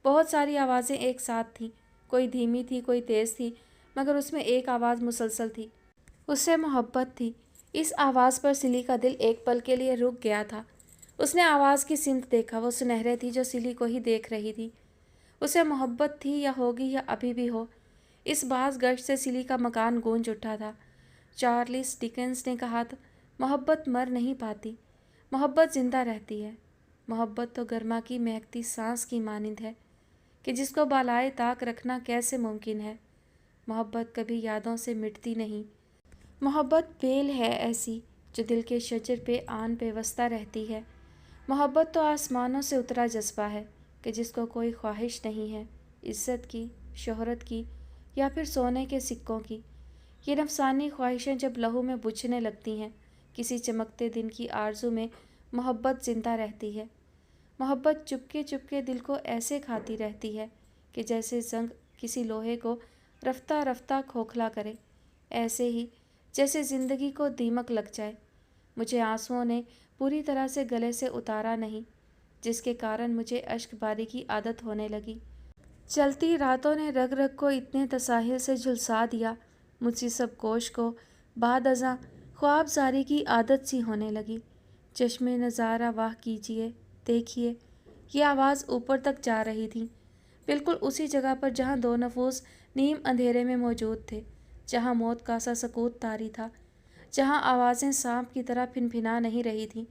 बहुत सारी आवाज़ें एक साथ थीं, कोई धीमी थी, कोई तेज़ थी, मगर उसमें एक आवाज़ मुसलसल थी। उससे मोहब्बत थी। इस आवाज़ पर सिली का दिल एक पल के लिए रुक गया था। उसने आवाज़ की सिमत देखा। वो सुनहरे थी जो सिली को ही देख रही थी। उसे मोहब्बत थी या होगी या अभी भी हो। इस बाज़ गश्त से सिली का मकान गूंज उठा था। चार्ल्स डिकेंस ने कहा था, मोहब्बत मर नहीं पाती, मोहब्बत ज़िंदा रहती है। मोहब्बत तो गर्मा की महकती सांस की मानिंद है कि जिसको बालाए ताक रखना कैसे मुमकिन है। मोहब्बत कभी यादों से मिटती नहीं। मोहब्बत बेल है ऐसी जो दिल के शजर पे आन पेवस्ता रहती है। मोहब्बत तो आसमानों से उतरा जज्बा है कि जिसको कोई ख्वाहिश नहीं है इज़्ज़त की, शोहरत की या फिर सोने के सिक्कों की। ये नफसानी ख्वाहिशें जब लहू में बुझने लगती हैं, किसी चमकते दिन की आरज़ू में मोहब्बत ज़िंदा रहती है। मोहब्बत चुपके चुपके दिल को ऐसे खाती रहती है कि जैसे जंग किसी लोहे को रफ्ता रफ्ता खोखला करे, ऐसे ही जैसे ज़िंदगी को दीमक लग जाए। मुझे आंसुओं ने पूरी तरह से गले से उतारा नहीं, जिसके कारण मुझे अश्कबारी की आदत होने लगी। चलती रातों ने रग रग को इतने तसाहिल से झुलसा दिया, मुझसे सब कोश को बाद अज़ां ख्वाब जारी की आदत सी होने लगी। चश्मे नज़ारा वाह कीजिए, देखिए, ये आवाज़ ऊपर तक जा रही थी, बिल्कुल उसी जगह पर जहाँ दो नफूस नीम अंधेरे में मौजूद थे, जहाँ मौत का सा सकूत तारी था, जहाँ आवाज़ें सांप की तरह फिनफिना नहीं रही थीं,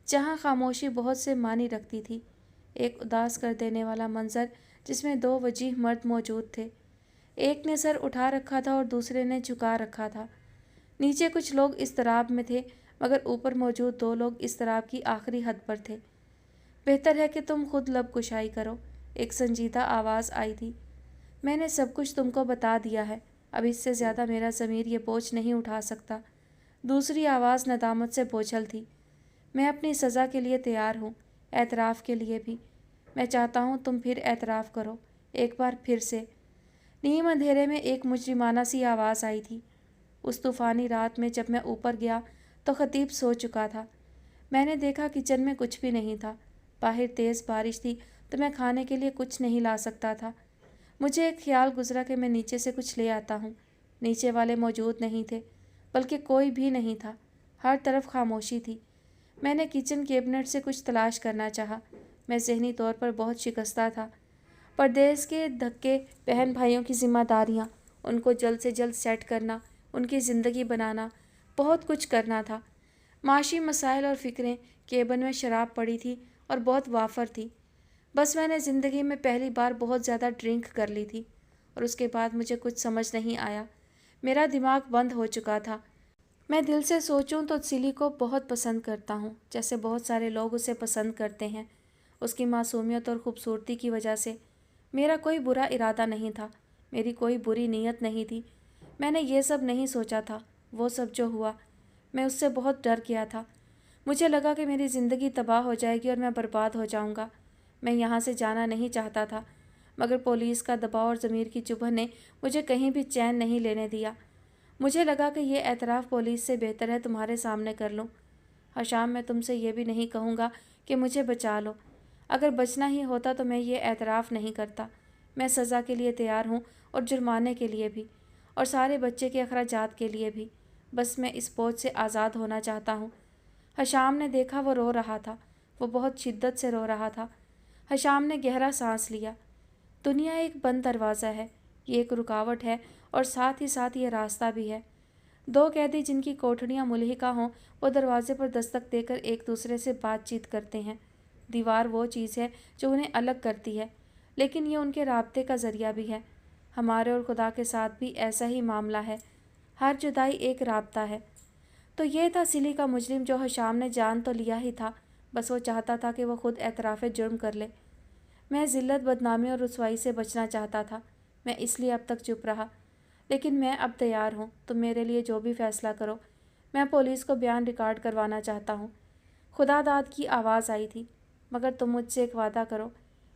जहाँ खामोशी बहुत से मानी रखती थी। एक उदास कर देने वाला मंजर जिसमें दो वजीह मर्द मौजूद थे। एक ने सर उठा रखा था और दूसरे ने झुका रखा था। नीचे कुछ लोग इज़्तिराब में थे, मगर ऊपर मौजूद दो लोग इज़्तिराब की आखिरी हद पर थे। बेहतर है कि तुम खुद लब कुशाई करो, एक संजीदा आवाज़ आई थी। मैंने सब कुछ तुमको बता दिया है, अब इससे ज़्यादा मेरा ज़मीर ये बोझ नहीं उठा सकता। दूसरी आवाज़ नदामत से बोझल थी। मैं अपनी सज़ा के लिए तैयार हूँ, एतराफ़ के लिए भी। मैं चाहता हूँ तुम फिर एतराफ़ करो, एक बार फिर से। नीम अंधेरे में एक मुजरिमाना सी आवाज़ आई थी। उस तूफ़ानी रात में जब मैं ऊपर गया तो ख़तीब सो चुका था। मैंने देखा किचन में कुछ भी नहीं था। बाहर तेज़ बारिश थी तो मैं खाने के लिए कुछ नहीं ला सकता था। मुझे एक ख्याल गुजरा कि मैं नीचे से कुछ ले आता हूँ। नीचे वाले मौजूद नहीं थे, बल्कि कोई भी नहीं था। हर तरफ खामोशी थी। मैंने किचन कैबिनेट से कुछ तलाश करना चाहा। मैं ज़हनी तौर पर बहुत शिकस्ता था। परदेश के धक्के, बहन भाइयों की जिम्मेदारियाँ, उनको जल्द से जल्द सेट करना, उनकी ज़िंदगी बनाना, बहुत कुछ करना था। माशी मसाइल और फ़िक्रें, केबिन में शराब पड़ी थी और बहुत वाफर थी। बस मैंने ज़िंदगी में पहली बार बहुत ज़्यादा ड्रिंक कर ली थी और उसके बाद मुझे कुछ समझ नहीं आया। मेरा दिमाग बंद हो चुका था। मैं दिल से सोचूं तो सिली को बहुत पसंद करता हूँ, जैसे बहुत सारे लोग उसे पसंद करते हैं, उसकी मासूमियत और ख़ूबसूरती की वजह से। मेरा कोई बुरा इरादा नहीं था, मेरी कोई बुरी नीयत नहीं थी। मैंने ये सब नहीं सोचा था। वो सब जो हुआ, मैं उससे बहुत डर गया था। मुझे लगा कि मेरी ज़िंदगी तबाह हो जाएगी और मैं बर्बाद हो जाऊंगा। मैं यहाँ से जाना नहीं चाहता था, मगर पुलिस का दबाव और ज़मीर की चुभन ने मुझे कहीं भी चैन नहीं लेने दिया। मुझे लगा कि ये एतराफ़ पुलिस से बेहतर है तुम्हारे सामने कर लूँ। हशाम, मैं तुमसे ये भी नहीं कहूँगा कि मुझे बचा लो। अगर बचना ही होता तो मैं ये एतराफ़ नहीं करता। मैं सज़ा के लिए तैयार हूँ और जुर्माने के लिए भी, और सारे बच्चे के अखराजात के लिए भी। बस मैं इस बोझ से आज़ाद होना चाहता हूँ। हशाम ने देखा, वो रो रहा था। वो बहुत शिद्दत से रो रहा था। हशाम ने गहरा सांस लिया। दुनिया एक बंद दरवाज़ा है, ये एक रुकावट है और साथ ही साथ ये रास्ता भी है। दो कैदी जिनकी कोठड़ियाँ मुल्हिका हों, वो दरवाजे पर दस्तक देकर एक दूसरे से बातचीत करते हैं। दीवार वो चीज़ है जो उन्हें अलग करती है, लेकिन ये उनके राब्ते का ज़रिया भी है। हमारे और खुदा के साथ भी ऐसा ही मामला है। हर जुदाई एक राब्ता है। तो ये था सिली का मुजरिम, जो हशाम ने जान तो लिया ही था, बस वो चाहता था कि वो खुद एतराफ़ जुर्म कर ले। मैं ज़िल्लत, बदनामी और रुसवाई से बचना चाहता था। मैं इसलिए अब तक चुप रहा, लेकिन मैं अब तैयार हूँ। तुम मेरे लिए जो भी फ़ैसला करो। मैं पुलिस को बयान रिकॉर्ड करवाना चाहता हूँ। खुदादाद की आवाज़ आई थी। मगर तुम मुझसे एक वादा करो।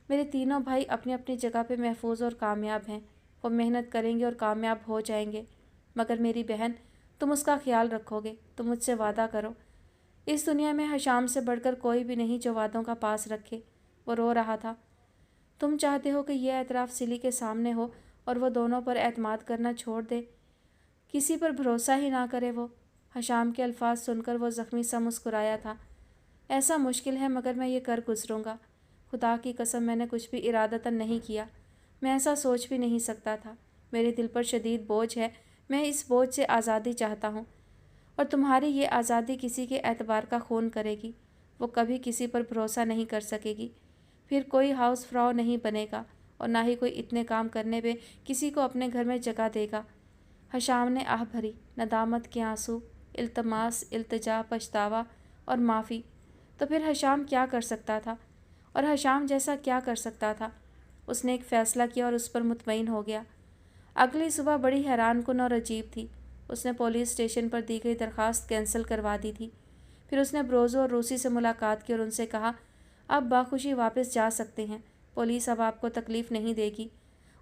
मेरे तीनों भाई अपनी अपनी जगह पे महफूज और कामयाब हैं। वो मेहनत करेंगे और कामयाब हो जाएंगे। मगर मेरी बहन, तुम उसका ख्याल रखोगे। तुम मुझसे वादा करो। इस दुनिया में हशाम से बढ़कर कोई भी नहीं जो वादों का पास रखे। वो रो रहा था। तुम चाहते हो कि यह एतराफ़ सिली के सामने हो और वो दोनों पर एतमाद करना छोड़ दे, किसी पर भरोसा ही ना करे। वो हशाम के अल्फाज सुनकर वो ज़ख्मी सा मुस्कुराया था। ऐसा मुश्किल है, मगर मैं ये कर गुज़रूँगा। خدا کی قسم मैंने कुछ भी इरादतन नहीं किया। मैं ऐसा सोच भी नहीं सकता था। मेरे दिल पर शदीद बोझ है। मैं इस बोझ से आज़ादी चाहता हूँ। और तुम्हारी ये आज़ादी किसी के एतबार का खून करेगी। वो कभी किसी पर भरोसा नहीं कर सकेगी। फिर कोई हाउस फ्राउ नहीं बनेगा और ना ही कोई इतने काम करने पे किसी को अपने घर में जगह देगा। हशाम ने आह भरी, नदामत के आंसू, इल्तमास, इल्तिजा, पछतावा और माफ़ी। तो फिर हशाम क्या कर सकता था? और हशाम जैसा क्या कर सकता था? उसने एक फ़ैसला किया और उस पर मुतमईन हो गया। अगली सुबह बड़ी हैरानकुन और अजीब थी। उसने पुलिस स्टेशन पर दी गई दरख्वास्त कैंसिल करवा दी थी। फिर उसने ब्रोज़ो और रूसी से मुलाकात की और उनसे कहा, अब बाखुशी वापस जा सकते हैं। पुलिस अब आपको तकलीफ़ नहीं देगी।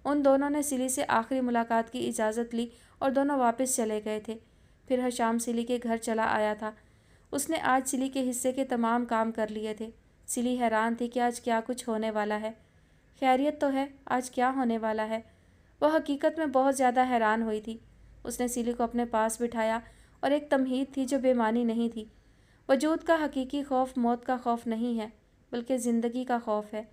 उन दोनों ने सिली से आखिरी मुलाकात की इजाज़त ली और दोनों वापस चले गए थे। फिर हशाम सिली के घर चला आया था। उसने आज सिली के हिस्से के तमाम काम कर लिए थे। सिली हैरान थी कि आज क्या कुछ होने वाला है। खैरियत तो है, आज क्या होने वाला है? वह हकीकत में बहुत ज़्यादा हैरान हुई थी। उसने सिली को अपने पास बिठाया और एक तमहीद थी जो बेमानी नहीं थी। वजूद का हकीकी खौफ मौत का खौफ नहीं है, बल्कि ज़िंदगी का खौफ है।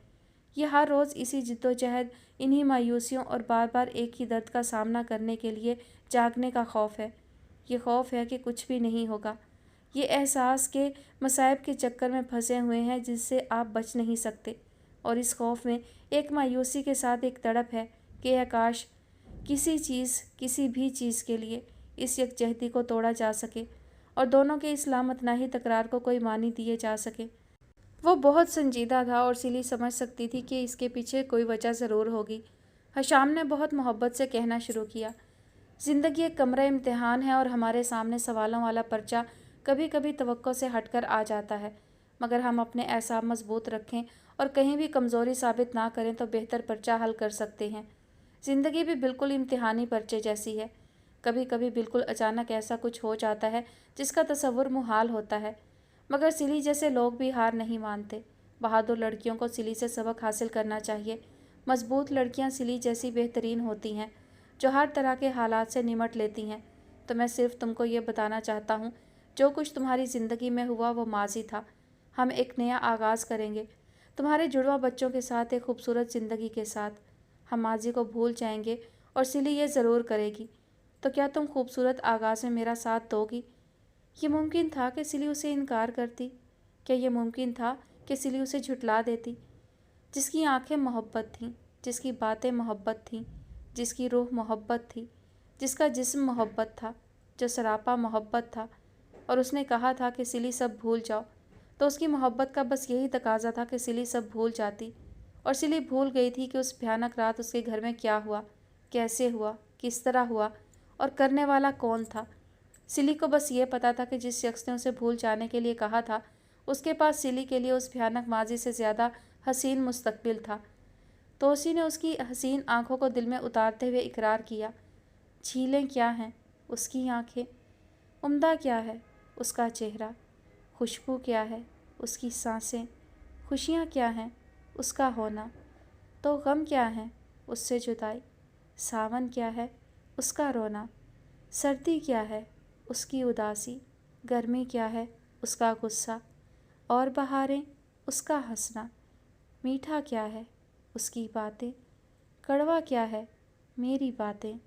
यह हर रोज़ इसी जिद्दोजहद, इन्हीं मायूसियों और बार बार एक ही दर्द का सामना करने के लिए जागने का खौफ है। ये खौफ है कि कुछ भी नहीं होगा। ये एहसास के मसाइब के चक्कर में फंसे हुए हैं जिससे आप बच नहीं सकते। और इस खौफ में एक मायूसी के साथ एक तड़प है कि आकाश किसी भी चीज़ के लिए इस यकजहती को तोड़ा जा सके और दोनों के इस लामतनाही तकरार को कोई मानी दिए जा सके। वो बहुत संजीदा था और सिली समझ सकती थी कि इसके पीछे कोई वजह ज़रूर होगी। हशाम ने बहुत मोहब्बत से कहना शुरू किया, ज़िंदगी एक कमरा इम्तिहान है और हमारे सामने सवालों वाला पर्चा कभी कभी तवक्को से हटकर आ जाता है। मगर हम अपने एसाब मजबूत रखें और कहीं भी कमज़ोरी साबित ना करें तो बेहतर पर्चा हल कर सकते हैं। ज़िंदगी भी बिल्कुल इम्तिहानी पर्चे जैसी है। कभी कभी बिल्कुल अचानक ऐसा कुछ हो जाता है जिसका तसव्वुर मुहाल होता है। मगर सिली जैसे लोग भी हार नहीं मानते। बहादुर लड़कियों को सिली से सबक हासिल करना चाहिए। मजबूत लड़कियां सिली जैसी बेहतरीन होती हैं, जो हर तरह के हालात से निमट लेती हैं। तो मैं सिर्फ तुमको ये बताना चाहता हूँ, जो कुछ तुम्हारी ज़िंदगी में हुआ वो माजी था। हम एक नया आगाज़ करेंगे, तुम्हारे जुड़वा बच्चों के साथ, एक खूबसूरत ज़िंदगी के साथ। हम माजी को भूल जाएंगे और सिली ये ज़रूर करेगी। तो क्या तुम खूबसूरत आगाज़ में मेरा साथ दोगी? ये मुमकिन था कि सिली उसे इनकार करती? क्या ये मुमकिन था कि सिली उसे झुठला देती? जिसकी आंखें मोहब्बत थीं, जिसकी बातें मोहब्बत थीं, जिसकी रूह मोहब्बत थी, जिसका जिस्म मोहब्बत था, जो सरापा मोहब्बत था, और उसने कहा था कि सिली सब भूल जाओ, तो उसकी मोहब्बत का बस यही तकाजा था कि सिली सब भूल जाती। और सिली भूल गई थी कि उस भयानक रात उसके घर में क्या हुआ, कैसे हुआ, किस तरह हुआ और करने वाला कौन था। सिली को बस ये पता था कि जिस शख्स ने उसे भूल जाने के लिए कहा था, उसके पास सिली के लिए उस भयानक माजी से ज़्यादा हसीन मुस्तकबिल था। तो उसी ने उसकी हसीन आंखों को दिल में उतारते हुए इकरार किया। झीलें क्या हैं? उसकी आंखें। उम्दा क्या है? उसका चेहरा। खुशबू क्या है? उसकी सांसें। खुशियाँ क्या हैं? उसका होना। तो गम क्या है? उससे जुदाई। सावन क्या है? उसका रोना। सर्दी क्या है? उसकी उदासी। गर्मी क्या है? उसका गुस्सा। और बहारें? उसका हंसना। मीठा क्या है? उसकी बातें। कड़वा क्या है? मेरी बातें।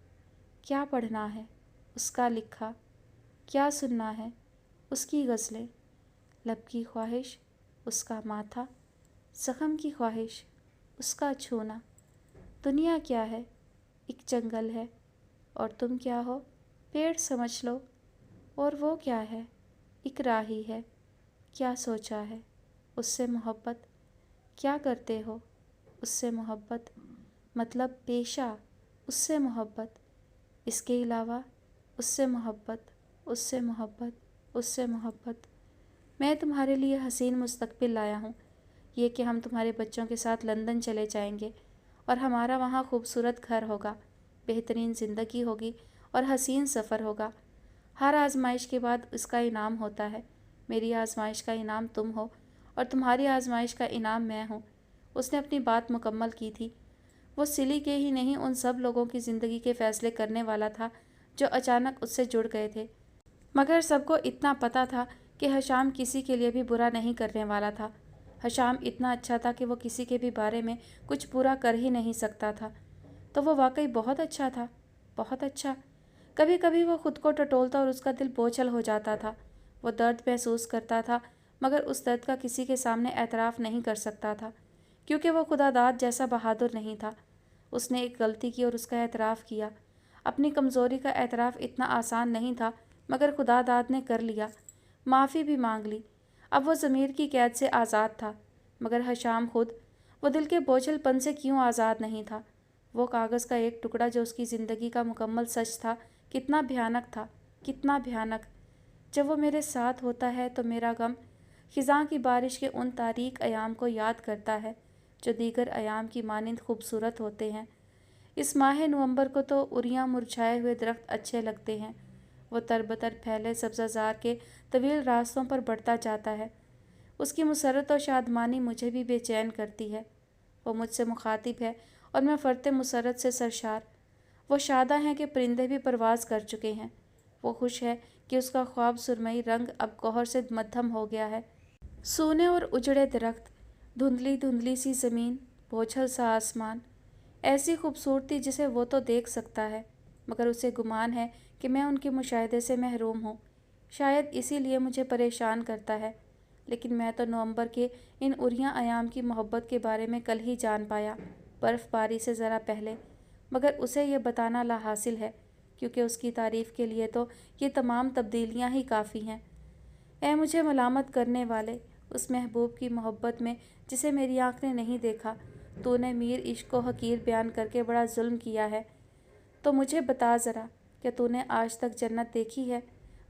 क्या पढ़ना है? उसका लिखा। क्या सुनना है? उसकी गज़लें। लब की ख्वाहिश, उसका माथा। ज़ख्म की ख्वाहिश, उसका छूना। दुनिया क्या है? एक जंगल है। और तुम क्या हो? पेड़ समझ लो। और वो क्या है? एक राही है। क्या सोचा है? उससे मोहब्बत। क्या करते हो? उससे मोहब्बत। मतलब पेशा, उससे मोहब्बत। इसके अलावा उससे मोहब्बत, उससे मोहब्बत, उससे मोहब्बत। मैं तुम्हारे लिए हसीन मुस्तकबिल लाया हूँ। ये कि हम तुम्हारे बच्चों के साथ लंदन चले जाएंगे और हमारा वहाँ खूबसूरत घर होगा, बेहतरीन ज़िंदगी होगी और हसीन सफ़र होगा। हर आजमाइश के बाद इसका इनाम होता है। मेरी आजमाइश का इनाम तुम हो और तुम्हारी आजमाइश का इनाम मैं हूँ। उसने अपनी बात मुकम्मल की थी। वो सिली के ही नहीं, उन सब लोगों की ज़िंदगी के फ़ैसले करने वाला था जो अचानक उससे जुड़ गए थे। मगर सबको इतना पता था कि हशाम किसी के लिए भी बुरा नहीं करने वाला था। हशाम इतना अच्छा था कि वो किसी के भी बारे में कुछ बुरा कर ही नहीं सकता था। तो वो वाकई बहुत अच्छा था, बहुत अच्छा। कभी कभी वो खुद को टटोलता और उसका दिल बोझल हो जाता था। वो दर्द महसूस करता था, मगर उस दर्द का किसी के सामने एतराफ़ नहीं कर सकता था, क्योंकि वो खुदादाद जैसा बहादुर नहीं था। उसने एक गलती की और उसका एतराफ़ किया। अपनी कमज़ोरी का एतराफ़ इतना आसान नहीं था, मगर खुदादाद ने कर लिया। माफ़ी भी मांग ली। अब वो ज़मीर की कैद से आज़ाद था। मगर हशाम खुद, वो दिल के बोझलपन से क्यों आज़ाद नहीं था? वो कागज़ का एक टुकड़ा जो उसकी ज़िंदगी का मुकम्मल सच था, कितना भयानक था, कितना भयानक। जब वो मेरे साथ होता है तो मेरा गम ख़िज़ां की बारिश के उन तारीक अयाम को याद करता है जो दीगर अयाम की मानिंद खूबसूरत होते हैं। इस माह नवंबर को तो उरियां मुरझाए हुए दरख्त अच्छे लगते हैं। वो तरबतर फैले सब्ज़ाज़ार के तवील रास्तों पर बढ़ता जाता है। उसकी मुसरत और शादमानी मुझे भी बेचैन करती है। वो मुझसे मुखातिब है और मैं फ़र्ते मुसरत से सरशार। वो शादा हैं कि परिंदे भी परवाज़ कर चुके हैं। वो खुश है कि उसका ख्वाब सुरमई रंग अब गौहर से मद्धम हो गया है। सूने और उजड़े दरख्त, धुंधली धुंधली सी ज़मीन, बोझल सा आसमान, ऐसी खूबसूरती जिसे वो तो देख सकता है, मगर उसे गुमान है कि मैं उनके मुशाहिदे से महरूम हूँ। शायद इसीलिए मुझे परेशान करता है। लेकिन मैं तो नवंबर के इन उरियां अयाम की मोहब्बत के बारे में कल ही जान पाया, बर्फ़बारी से ज़रा पहले। मगर उसे ये बताना लाहासिल है, क्योंकि उसकी तारीफ़ के लिए तो ये तमाम तब्दीलियाँ ही काफ़ी हैं। ऐ मुझे मलामत करने वाले, उस महबूब की मोहब्बत में जिसे मेरी आँख ने नहीं देखा, तूने मीर इश्क को हकीर बयान करके बड़ा जुल्म किया है। तो मुझे बता ज़रा, क्या तूने आज तक जन्नत देखी है,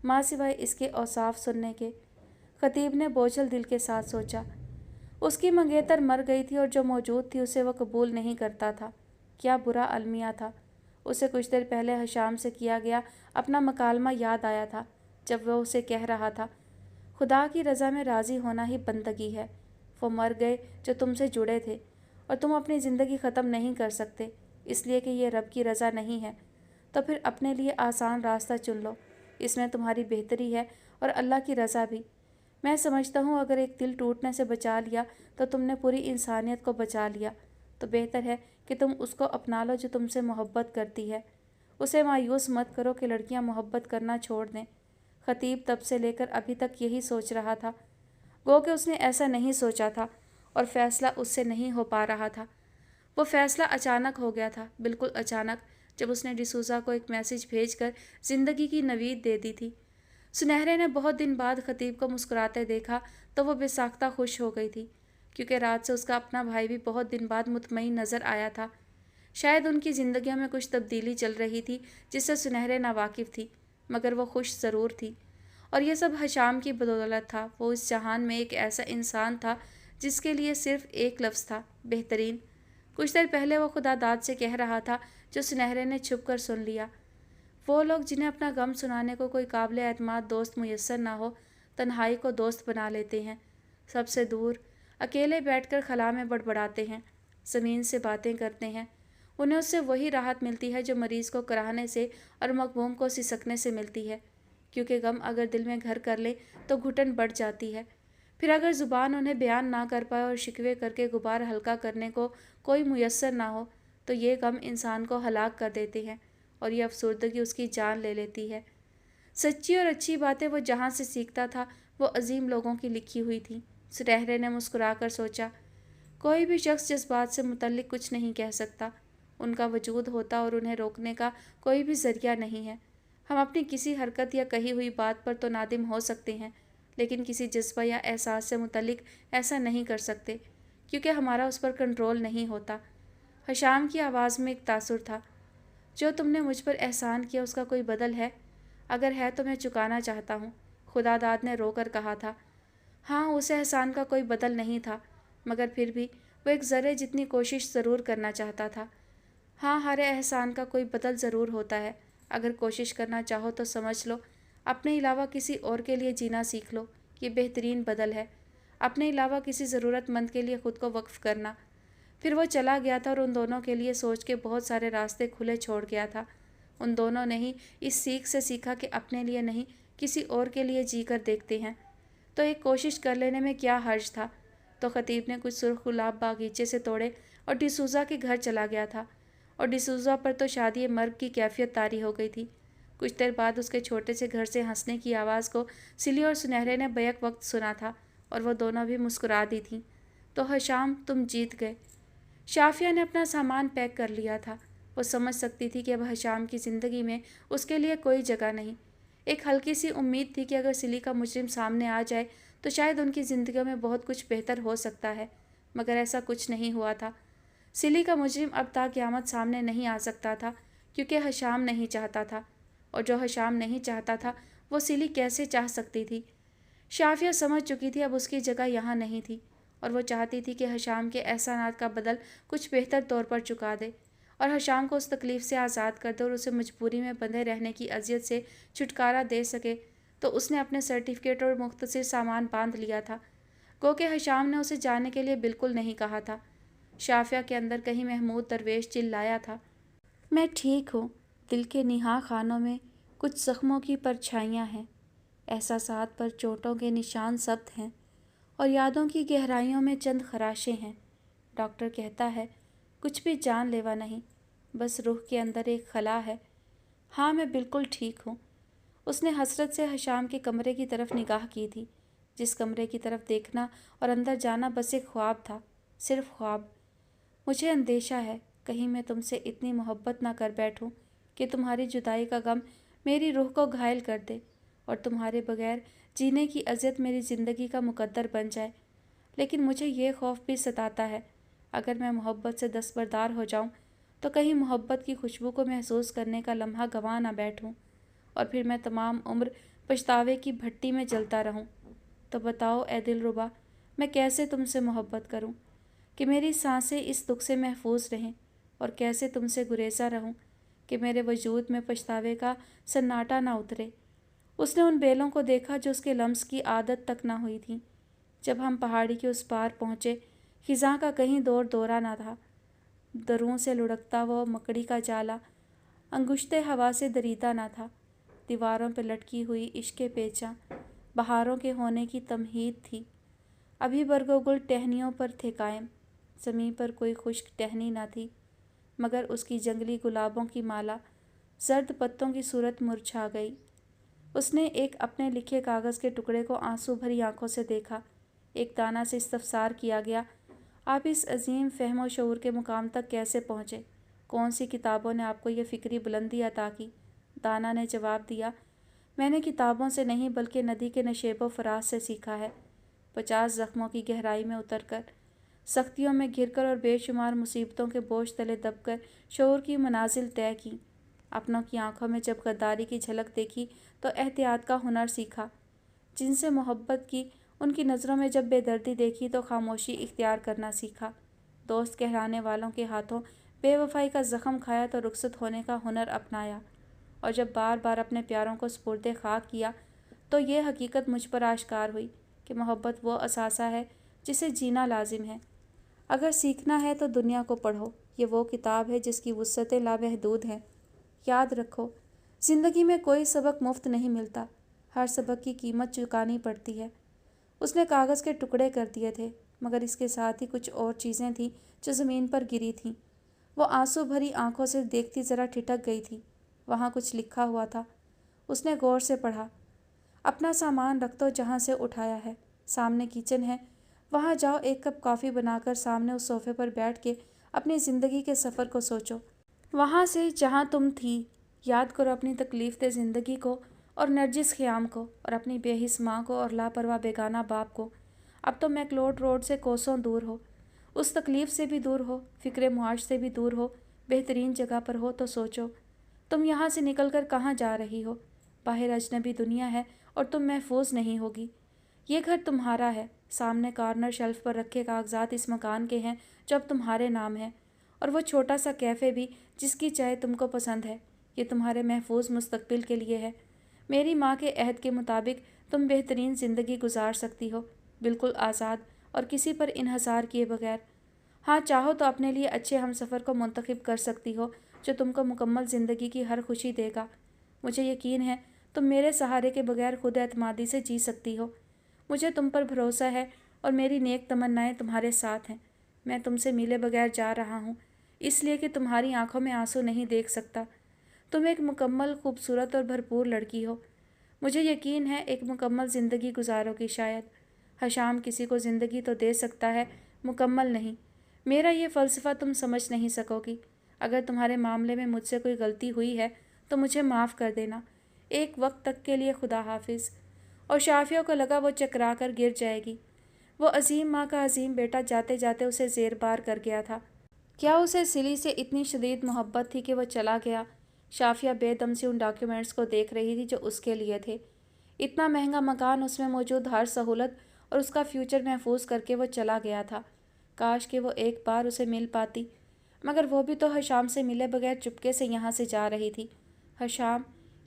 माँ सिवाय इसके औसाफ सुनने के? खतीब ने बोझल दिल के साथ सोचा। उसकी मंगेतर मर गई थी और जो मौजूद थी उसे वह कबूल नहीं करता था। क्या बुरा अलमिया था। उसे कुछ देर पहले हशाम से किया गया अपना मकालमा याद आया था, जब वह उसे कह रहा था, खुदा की रज़ा में राज़ी होना ही बंदगी है। वो मर गए जो तुमसे जुड़े थे, और तुम अपनी ज़िंदगी ख़त्म नहीं कर सकते, इसलिए कि ये रब की रज़ा नहीं है। तो फिर अपने लिए आसान रास्ता चुन लो, इसमें तुम्हारी बेहतरी है और अल्लाह की रज़ा भी। मैं समझता हूँ अगर एक दिल टूटने से बचा लिया तो तुमने पूरी इंसानियत को बचा लिया। तो बेहतर है कि तुम उसको अपना लो जो तुमसे मोहब्बत करती है। उसे मायूस मत करो कि लड़कियाँ मोहब्बत करना छोड़ दें। खतीब तब से लेकर अभी तक यही सोच रहा था। गो कि उसने ऐसा नहीं सोचा था और फ़ैसला उससे नहीं हो पा रहा था। वो फ़ैसला अचानक हो गया था, बिल्कुल अचानक, जब उसने डिसूज़ा को एक मैसेज भेजकर ज़िंदगी की नवीद दे दी थी। सुनहरे ने बहुत दिन बाद खतीब को मुस्कुराते देखा तो वो बेसाख्ता खुश हो गई थी, क्योंकि रात से उसका अपना भाई भी बहुत दिन बाद मुतमईन नज़र आया था। शायद उनकी ज़िंदगियों में कुछ तब्दीली चल रही थी जिससे सुनहरे नावाकिफ़ थी, मगर वो खुश ज़रूर थी। और ये सब हशाम की बदौलत था। वो इस जहान में एक ऐसा इंसान था जिसके लिए सिर्फ एक लफ्ज़ था, बेहतरीन। कुछ देर पहले वो खुदा दाद से कह रहा था, जो सुनहरे ने छुप कर सुन लिया। वो लोग जिन्हें अपना गम सुनाने को कोई काबिल एतमाद दोस्त मुयस्सर ना हो, तन्हाई को दोस्त बना लेते हैं। सबसे दूर अकेले बैठकर खला में बड़बड़ाते हैं, ज़मीन से बातें करते हैं। उन्हें उससे वही राहत मिलती है जो मरीज़ को कराहने से और मकबूम को सिसकने से मिलती है, क्योंकि गम अगर दिल में घर कर ले तो घुटन बढ़ जाती है। फिर अगर ज़ुबान उन्हें बयान ना कर पाए और शिकवे करके गुबार हल्का करने को कोई मुयस्सर ना हो, तो ये गम इंसान को हलाक कर देते हैं और ये अफसुर्दगी उसकी जान ले लेती है। सच्ची और अच्छी बातें वो जहाँ से सीखता था वो अजीम लोगों की लिखी हुई थी। सुनहरे ने मुस्कुराकर सोचा, कोई भी शख्स जिस बात से मुतल्लिक कुछ नहीं कह सकता, उनका वजूद होता और उन्हें रोकने का कोई भी ज़रिया नहीं है। हम अपनी किसी हरकत या कही हुई बात पर तो नादिम हो सकते हैं, लेकिन किसी जज्बा या एहसास से मुतल्लिक ऐसा नहीं कर सकते, क्योंकि हमारा उस पर कंट्रोल नहीं होता। हशाम की आवाज़ में एक तासुर था। जो तुमने मुझ पर एहसान किया उसका कोई बदल है? अगर है तो मैं चुकाना चाहता हूँ, खुदादाद ने रोकर कहा था। हाँ, उस एहसान का कोई बदल नहीं था, मगर फिर भी वो एक ज़रे जितनी कोशिश ज़रूर करना चाहता था। हाँ, हर एहसान का कोई बदल ज़रूर होता है। अगर कोशिश करना चाहो तो समझ लो, अपने अलावा किसी और के लिए जीना सीख लो। ये बेहतरीन बदल है, अपने अलावा किसी ज़रूरतमंद के लिए ख़ुद को वक्फ़ करना। फिर वो चला गया था और उन दोनों के लिए सोच के बहुत सारे रास्ते खुले छोड़ गया था। उन दोनों ने ही इस सीख से सीखा कि अपने लिए नहीं, किसी और के लिए जी कर देखते हैं तो एक कोशिश कर लेने में क्या हर्ज था। तो खतीब ने कुछ सुर्ख गुलाब बागीचे से तोड़े और डिसूज़ा के घर चला गया था। और डिसूज़ा पर तो शादी मर्ग की कैफियत तारी हो गई थी। कुछ देर बाद उसके छोटे से घर से हंसने की आवाज़ को सिली और सुनहरे ने बैक वक्त सुना था और वह दोनों भी मुस्कुरा दी थीं। तो हशाम, तुम जीत गए। शाफिया ने अपना सामान पैक कर लिया था। वो समझ सकती थी कि अब हशाम की ज़िंदगी में उसके लिए कोई जगह नहीं। एक हल्की सी उम्मीद थी कि अगर सिली का मुजरिम सामने आ जाए तो शायद उनकी ज़िंदगी में बहुत कुछ बेहतर हो सकता है, मगर ऐसा कुछ नहीं हुआ था। सिली का मुजरिम अब तक क़यामत सामने नहीं आ सकता था, क्योंकि हशाम नहीं चाहता था, और जो हशाम नहीं चाहता था वो सिली कैसे चाह सकती थी। शाफिया समझ चुकी थी अब उसकी जगह यहाँ नहीं थी, और वो चाहती थी कि हशाम के एहसानात का बदल कुछ बेहतर तौर पर चुका दे और हशाम को उस तकलीफ़ से आज़ाद कर दे और उसे मजबूरी में बंधे रहने की अजियत से छुटकारा दे सके। तो उसने अपने सर्टिफिकेट और मुख्तसर सामान बांध लिया था। गो कि हशाम ने उसे जाने के लिए बिल्कुल नहीं कहा था। शाफिया के अंदर कहीं महमूद दरवेश चिल्लाया था, मैं ठीक हूँ। दिल के निहा खानों में कुछ जख्मों की परछाइयाँ हैं, एहसासात पर चोटों के निशान सब्त हैं और यादों की गहराइयों में चंद खराशें हैं। डॉक्टर कहता है कुछ भी जानलेवा नहीं, बस रूह के अंदर एक खला है। हाँ, मैं बिल्कुल ठीक हूँ। उसने हसरत से हशाम के कमरे की तरफ निगाह की थी, जिस कमरे की तरफ देखना और अंदर जाना बस एक ख्वाब था, सिर्फ ख्वाब। मुझे अंदेशा है कहीं मैं तुमसे इतनी मोहब्बत ना कर बैठूं कि तुम्हारी जुदाई का गम मेरी रूह को घायल कर दे और तुम्हारे बगैर जीने की अज़ियत मेरी ज़िंदगी का मुकद्दर बन जाए। लेकिन मुझे ये खौफ भी सताता है, अगर मैं मोहब्बत से दस्तबरदार हो जाऊं तो कहीं मोहब्बत की खुशबू को महसूस करने का लम्हा गंवा ना बैठूं और फिर मैं तमाम उम्र पछतावे की भट्टी में जलता रहूं। तो बताओ ए दिलरुबा, मैं कैसे तुमसे मोहब्बत करूं कि मेरी सांसें इस दुख से महफूज रहें, और कैसे तुमसे गुरेज़ा रहूं कि मेरे वजूद में पछतावे का सन्नाटा ना उतरे। उसने उन बेलों को देखा जो उसके लम्स की आदत तक ना हुई थी। जब हम पहाड़ी के उस पार पहुँचे, खिज़ां का कहीं दौर दौरा ना था। दरों से लुढ़कता वो मकड़ी का जाला अंगुश्ते हवा से दरीदा ना था। दीवारों पर लटकी हुई इश्क़ पेचा बहारों के होने की तमहीद थी। अभी बरगोगुल टहनियों पर थे कायम, ज़मीं पर कोई खुश्क टहनी ना थी, मगर उसकी जंगली गुलाबों की माला जर्द पत्तों की सूरत मुरझा गई। उसने एक अपने लिखे कागज़ के टुकड़े को आंसू भरी आंखों से देखा। एक दाना से इस्तफसार किया गया, आप इस अजीम फ़हम शऊर के मुकाम तक कैसे पहुँचे? कौन सी किताबों ने आपको ये फ़िक्री बुलंदी अता की? दाना ने जवाब दिया, मैंने किताबों से नहीं बल्कि नदी के नशेब फराज से सीखा है। 50 ज़ख्मों की गहराई में उतरकर, सख्तियों में घिरकर और बेशुमार मुसीबतों के बोझ तले दबकर शऊर की मनाजिल तय की। अपनों की आंखों में जब गद्दारी की झलक देखी तो एहतियात का हुनर सीखा। जिनसे मोहब्बत की, उनकी नज़रों में जब बेदर्दी देखी तो खामोशी इख्तियार करना सीखा। दोस्त कहलाने वालों के हाथों बेवफाई का ज़ख्म खाया तो रुखसत होने का हुनर अपनाया, और जब बार बार अपने प्यारों को सुपुर्दे खाक किया तो ये हकीकत मुझ पर आश्कार हुई कि मोहब्बत वो असासा है जिसे जीना लाजिम है। अगर सीखना है तो दुनिया को पढ़ो, ये वो किताब है जिसकी वुस्अतें लामहदूद हैं। याद रखो, ज़िंदगी में कोई सबक मुफ्त नहीं मिलता, हर सबक की कीमत चुकानी पड़ती है। उसने कागज़ के टुकड़े कर दिए थे, मगर इसके साथ ही कुछ और चीज़ें थीं जो ज़मीन पर गिरी थीं। वो आंसू भरी आंखों से देखती ज़रा ठिठक गई थी। वहाँ कुछ लिखा हुआ था। उसने गौर से पढ़ा, अपना सामान रख दो जहाँ से उठाया है, सामने किचन है, वहाँ जाओ, एक कप कॉफ़ी बनाकर सामने उस सोफ़े पर बैठ के अपनी ज़िंदगी के सफ़र को सोचो। वहाँ से जहाँ तुम थी, याद करो अपनी तकलीफ़ दे ज़िंदगी को और नरजिस ख़याम को और अपनी बेहिस माँ को और लापरवाह बेगाना बाप को। अब तो मैकलोड रोड से कोसों दूर हो, उस तकलीफ़ से भी दूर हो, फ़िक्र मुआश से भी दूर हो, बेहतरीन जगह पर हो। तो सोचो, तुम यहाँ से निकल कर कहाँ जा रही हो? बाहर अजनबी दुनिया है और तुम महफूज नहीं होगी। ये घर तुम्हारा है, सामने कॉर्नर शेल्फ पर रखे कागजात इस मकान के हैं जो अब तुम्हारे नाम है, और वो छोटा सा कैफ़े भी जिसकी चाय तुमको पसंद है, ये तुम्हारे महफूज मुस्तकबिल के लिए है। मेरी माँ के अहद के मुताबिक तुम बेहतरीन ज़िंदगी गुजार सकती हो, बिल्कुल आज़ाद और किसी पर इन्हसार किए बगैर। हाँ, चाहो तो अपने लिए अच्छे हमसफ़र को मुंतखब कर सकती हो जो तुमको मुकम्मल ज़िंदगी की हर खुशी देगा। मुझे यकीन है तुम मेरे सहारे के बगैर खुद एतमादी से जी सकती हो। मुझे तुम पर भरोसा है اور میری نیک تمنائیں تمہارے ساتھ ہیں۔ میں تم سے ملے بغیر جا رہا ہوں، اس لیے کہ تمہاری آنکھوں میں آنسو نہیں دیکھ سکتا۔ تم ایک مکمل، خوبصورت اور بھرپور لڑکی ہو۔ مجھے یقین ہے ایک مکمل زندگی گزارو گی شاید۔ حشام کسی کو زندگی تو دے سکتا ہے، مکمل نہیں۔ میرا یہ فلسفہ تم سمجھ نہیں سکو گی۔ اگر تمہارے معاملے میں مجھ سے کوئی غلطی ہوئی ہے تو مجھے معاف کر دینا۔ ایک وقت تک کے لیے خدا حافظ۔ اور شافیہ کو لگا وہ چکرا کر گر جائے گی۔ وہ عظیم ماں کا عظیم بیٹا جاتے جاتے اسے زیر بار کر گیا تھا۔ کیا اسے سلی سے اتنی شدید محبت تھی کہ وہ چلا گیا؟ شافیہ بے دم سے ان ڈاکیومنٹس کو دیکھ رہی تھی جو اس کے لیے تھے۔ اتنا مہنگا مکان، اس میں موجود ہر سہولت اور اس کا فیوچر محفوظ کر کے وہ چلا گیا تھا۔ کاش کہ وہ ایک بار اسے مل پاتی، مگر وہ بھی تو حشام سے ملے بغیر چپکے سے یہاں سے جا رہی تھی۔ حشام،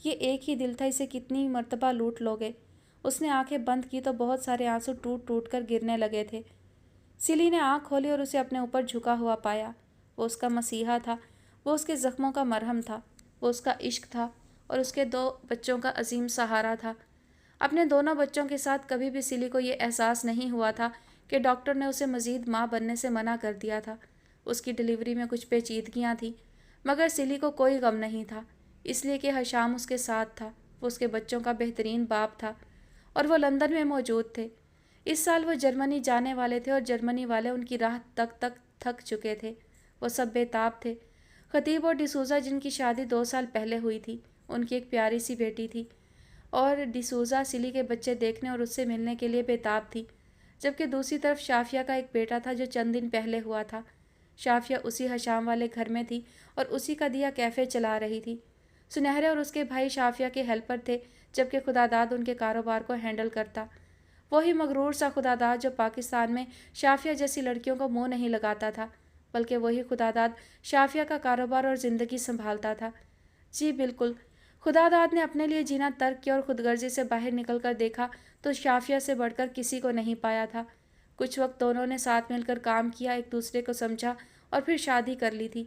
یہ ایک ہی دل تھا، اسے کتنی مرتبہ لوٹ لوگے؟ اس نے آنکھیں بند کی تو بہت سارے آنسو ٹوٹ ٹوٹ کر گرنے لگے تھے۔ سلی نے آنکھ کھولی اور اسے اپنے اوپر جھکا ہوا پایا۔ وہ اس کا مسیحا تھا، وہ اس کے زخموں کا مرہم تھا، وہ اس کا عشق تھا اور اس کے 2 بچوں کا عظیم سہارا تھا۔ اپنے دونوں بچوں کے ساتھ کبھی بھی سلی کو یہ احساس نہیں ہوا تھا کہ ڈاکٹر نے اسے مزید ماں بننے سے منع کر دیا تھا۔ اس کی ڈلیوری میں کچھ پیچیدگیاں تھیں، مگر سلی کو کوئی غم نہیں تھا، اس لیے کہ حشام اس کے ساتھ تھا۔ وہ اس کے بچوں کا بہترین باپ تھا اور وہ لندن میں موجود تھے۔ اس سال وہ جرمنی جانے والے تھے اور جرمنی والے ان کی راہ تک تھک چکے تھے۔ وہ سب بے تاب تھے۔ خطیب اور ڈسوزا، جن کی شادی 2 سال پہلے ہوئی تھی، ان کی ایک پیاری سی بیٹی تھی، اور ڈسوزا سلی کے بچے دیکھنے اور اس سے ملنے کے لیے بے تاب تھی، جبکہ دوسری طرف شافیہ کا ایک بیٹا تھا جو چند دن پہلے ہوا تھا۔ شافیہ اسی حشام والے گھر میں تھی اور اسی کا دیا کیفے چلا رہی تھی۔ سنہرے اور اس کے بھائی شافیہ کے ہیلپر تھے، جبکہ خداداد ان کے کاروبار کو ہینڈل کرتا۔ وہی مغرور سا خداداد جو پاکستان میں شافیہ جیسی لڑکیوں کو منہ نہیں لگاتا تھا، بلکہ وہی خداداد شافیہ کا کاروبار اور زندگی سنبھالتا تھا۔ جی بالکل، خداداد نے اپنے لیے جینا ترک کیا اور خود غرضی سے باہر نکل کر دیکھا تو شافیہ سے بڑھ کر کسی کو نہیں پایا تھا۔ کچھ وقت دونوں نے ساتھ مل کر کام کیا، ایک دوسرے کو سمجھا اور پھر شادی کر لی تھی۔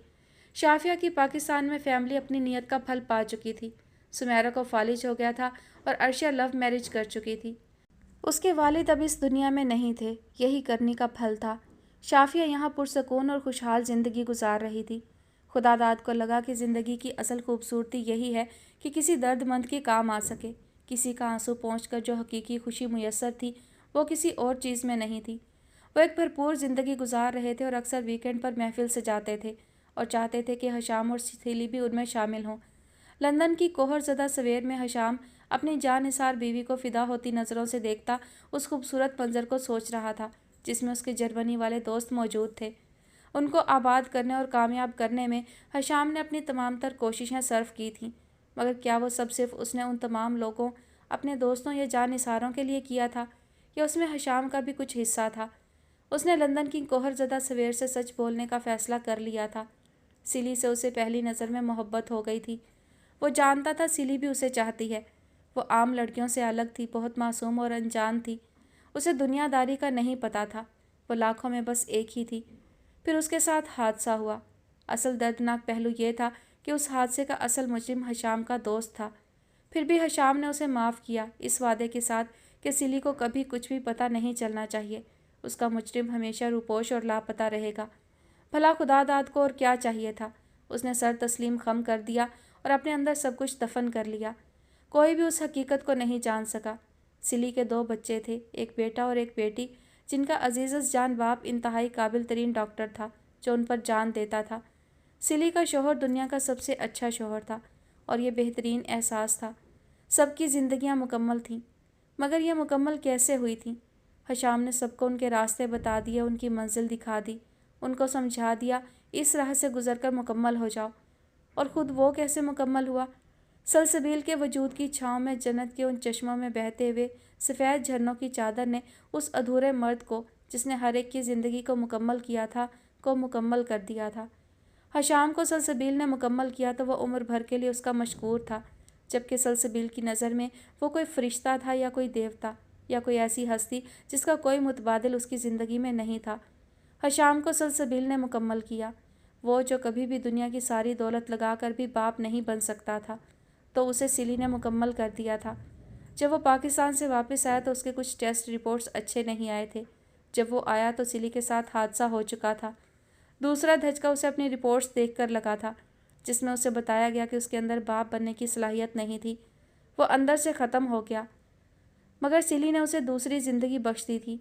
شافیہ کی پاکستان میں فیملی اپنی نیت کا پھل پا چکی تھی۔ سمیرہ کو فالج ہو گیا تھا اور عرشیہ لو میرج کر چکی تھی۔ اس کے والد اب اس دنیا میں نہیں تھے، یہی کرنی کا پھل تھا۔ شافیہ یہاں پرسکون اور خوشحال زندگی گزار رہی تھی۔ خداداد کو لگا کہ زندگی کی اصل خوبصورتی یہی ہے کہ کسی درد مند کے کام آ سکے۔ کسی کا آنسو پونچھ کر جو حقیقی خوشی میسر تھی وہ کسی اور چیز میں نہیں تھی۔ وہ ایک بھرپور زندگی گزار رہے تھے اور اکثر ویکینڈ پر محفل سجاتے تھے اور چاہتے تھے کہ حشام اور سیلی بھی ان میں شامل ہوں۔ لندن کی کوہر زدہ سویر میں حشام اپنی جان نثار بیوی کو فدا ہوتی نظروں سے دیکھتا اس خوبصورت منظر کو سوچ رہا تھا جس میں اس کے جرمنی والے دوست موجود تھے۔ ان کو آباد کرنے اور کامیاب کرنے میں حشام نے اپنی تمام تر کوششیں صرف کی تھیں، مگر کیا وہ سب صرف اس نے ان تمام لوگوں، اپنے دوستوں یا جان نثاروں کے لیے کیا تھا، یا اس میں حشام کا بھی کچھ حصہ تھا؟ اس نے لندن کی کوہر زدہ سویر سے سچ بولنے کا فیصلہ کر لیا تھا۔ سلی سے اسے پہلی نظر میں محبت ہو گئی تھی۔ وہ جانتا تھا سلی بھی اسے چاہتی ہے۔ وہ عام لڑکیوں سے الگ تھی، بہت معصوم اور انجان تھی۔ اسے دنیا داری کا نہیں پتہ تھا، وہ لاکھوں میں بس ایک ہی تھی۔ پھر اس کے ساتھ حادثہ ہوا۔ اصل دردناک پہلو یہ تھا کہ اس حادثے کا اصل مجرم حشام کا دوست تھا۔ پھر بھی حشام نے اسے معاف کیا، اس وعدے کے ساتھ کہ سلی کو کبھی کچھ بھی پتہ نہیں چلنا چاہیے۔ اس کا مجرم ہمیشہ روپوش اور لاپتہ رہے گا۔ بھلا خداداد کو اور کیا چاہیے تھا؟ اس نے سر تسلیم خم کر دیا اور اپنے اندر سب کچھ دفن کر لیا۔ کوئی بھی اس حقیقت کو نہیں جان سکا۔ سلی کے 2 بچے تھے، ایک بیٹا اور ایک بیٹی، جن کا عزیز جان باپ انتہائی قابل ترین ڈاکٹر تھا جو ان پر جان دیتا تھا۔ سلی کا شوہر دنیا کا سب سے اچھا شوہر تھا اور یہ بہترین احساس تھا۔ سب کی زندگیاں مکمل تھیں، مگر یہ مکمل کیسے ہوئی تھیں؟ حشام نے سب کو ان کے راستے بتا دیے، ان کی منزل دکھا دی، ان کو سمجھا دیا اس راہ سے گزر کر مکمل ہو جاؤ۔ اور خود وہ کیسے مکمل ہوا؟ سلسبیل کے وجود کی چھاؤں میں جنت کے ان چشموں میں بہتے ہوئے سفید جھرنوں کی چادر نے اس ادھورے مرد کو، جس نے ہر ایک کی زندگی کو مکمل کیا تھا، کو مکمل کر دیا تھا۔ حشام کو سلسبیل نے مکمل کیا تو وہ عمر بھر کے لیے اس کا مشکور تھا، جبکہ سلسبیل کی نظر میں وہ کوئی فرشتہ تھا یا کوئی دیوتا یا کوئی ایسی ہستی جس کا کوئی متبادل اس کی زندگی میں نہیں تھا۔ حشام کو سلسبیل نے مکمل کیا، وہ جو کبھی بھی دنیا کی ساری دولت لگا کر بھی باپ نہیں بن سکتا تھا، تو اسے سلی نے مکمل کر دیا تھا۔ جب وہ پاکستان سے واپس آیا تو اس کے کچھ ٹیسٹ رپورٹس اچھے نہیں آئے تھے۔ जब वो आया तो सिली के साथ हादसा हो चुका था। दूसरा धचका उसे अपनी रिपोर्ट्स देखकर लगा था, जिसमें उसे बताया गया कि उसके अंदर बाप बनने की सलाहियत नहीं थी। वो अंदर से ख़त्म हो गया, मगर सिली ने उसे दूसरी ज़िंदगी बख्श दी थी।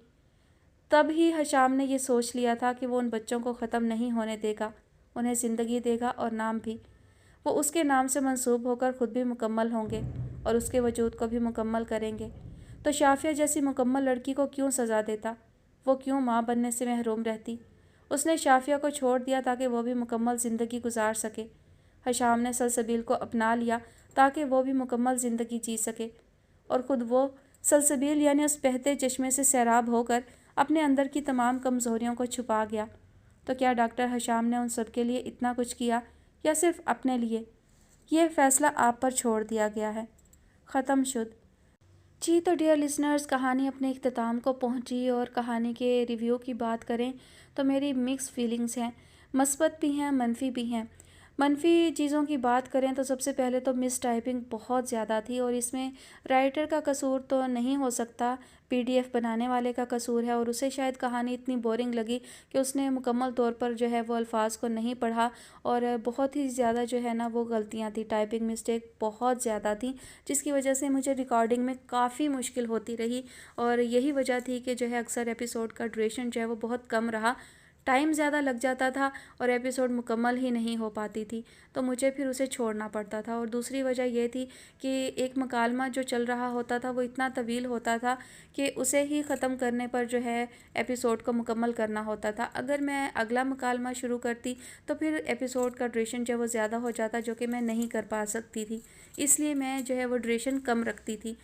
तब ही हशाम ने ये सोच लिया था कि वो उन बच्चों को ख़त्म नहीं होने देगा, उन्हें ज़िंदगी देगा और नाम भी। वो उसके नाम से मंसूब होकर खुद भी मुकम्मल होंगे और उसके वजूद को भी मुकम्मल करेंगे। तो शाफिया जैसी मुकम्मल लड़की को क्यों सज़ा देता? वो क्यों माँ बनने से महरूम रहती? उसने शाफिया को छोड़ दिया ताकि वो भी मुकम्मल ज़िंदगी गुजार सके। हशाम ने सलसबील को अपना लिया ताकि वो भी मुकम्मल ज़िंदगी जी सके, और ख़ुद वो सलसबील यानी उस बहते चश्मे से सैराब होकर अपने अंदर की तमाम कमज़ोरियों को छुपा गया। तो क्या डॉक्टर हशाम ने उन सब के लिए इतना कुछ किया या सिर्फ अपने लिए? ये फ़ैसला आप पर छोड़ दिया गया है। ख़त्म शुद। जी तो डियर लिसनर्स, कहानी अपने इख्तिताम को पहुंची, और कहानी के रिव्यू की बात करें तो मेरी मिक्स फीलिंग्स हैं, मस्बत भी हैं, मनफी भी हैं। मनफी चीज़ों की बात करें तो सबसे पहले तो मिस टाइपिंग बहुत ज़्यादा थी, और इसमें राइटर का कसूर तो नहीं हो सकता, पीडीएफ बनाने वाले का कसूर है। और उसे शायद कहानी इतनी बोरिंग लगी कि उसने मुकम्मल तौर पर जो है वो अल्फाज को नहीं पढ़ा, और बहुत ही ज़्यादा जो है ना वो गलतियाँ थी, टाइपिंग मिस्टेक बहुत ज़्यादा थी, जिसकी वजह से मुझे रिकॉर्डिंग में काफ़ी मुश्किल होती रही। और यही वजह थी कि जो है अक्सर एपिसोड का ड्यूरेशन जो है वो बहुत कम रहा, टाइम ज़्यादा लग जाता था और एपिसोड मुकम्मल ही नहीं हो पाती थी, तो मुझे फिर उसे छोड़ना पड़ता था। और दूसरी वजह ये थी कि एक मकालमा जो चल रहा होता था वो इतना तवील होता था कि उसे ही ख़त्म करने पर जो है एपिसोड को मुकम्मल करना होता था। अगर मैं अगला मकालमा शुरू करती तो फिर एपिसोड का ड्यूरेशन जो है वो ज़्यादा हो जाता, जो कि मैं नहीं कर पा सकती थी, इसलिए मैं जो है वो ड्यूरेशन कम रखती थी।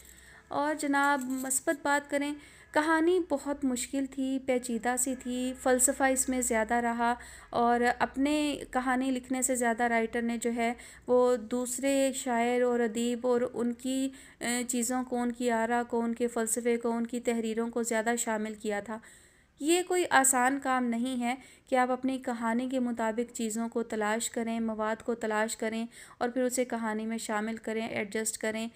और जनाब मस्बत बात करें, कहानी बहुत मुश्किल थी, पेचीदा सी थी, फ़लसफ़ा इसमें ज़्यादा रहा, और अपने कहानी लिखने से ज़्यादा राइटर ने जो है वो दूसरे शायर और अदीब और उनकी चीज़ों को, उनकी आरा को, उनके फ़लसफ़े को, उनकी तहरीरों को ज़्यादा शामिल किया था। ये कोई आसान काम नहीं है कि आप अपनी कहानी के मुताबिक चीज़ों को तलाश करें, मवाद को तलाश करें और फिर उसे कहानी में शामिल करें, एडजस्ट करें।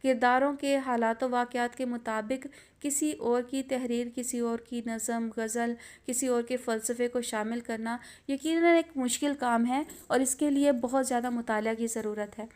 किरदारों के हालात व वाक़यात के मुताबिक किसी और की तहरीर, किसी और की नज़म, गज़ल, किसी और के फ़लसफ़े को शामिल करना यकीनन एक मुश्किल काम है, और इसके लिए बहुत ज़्यादा मुताला की ज़रूरत है।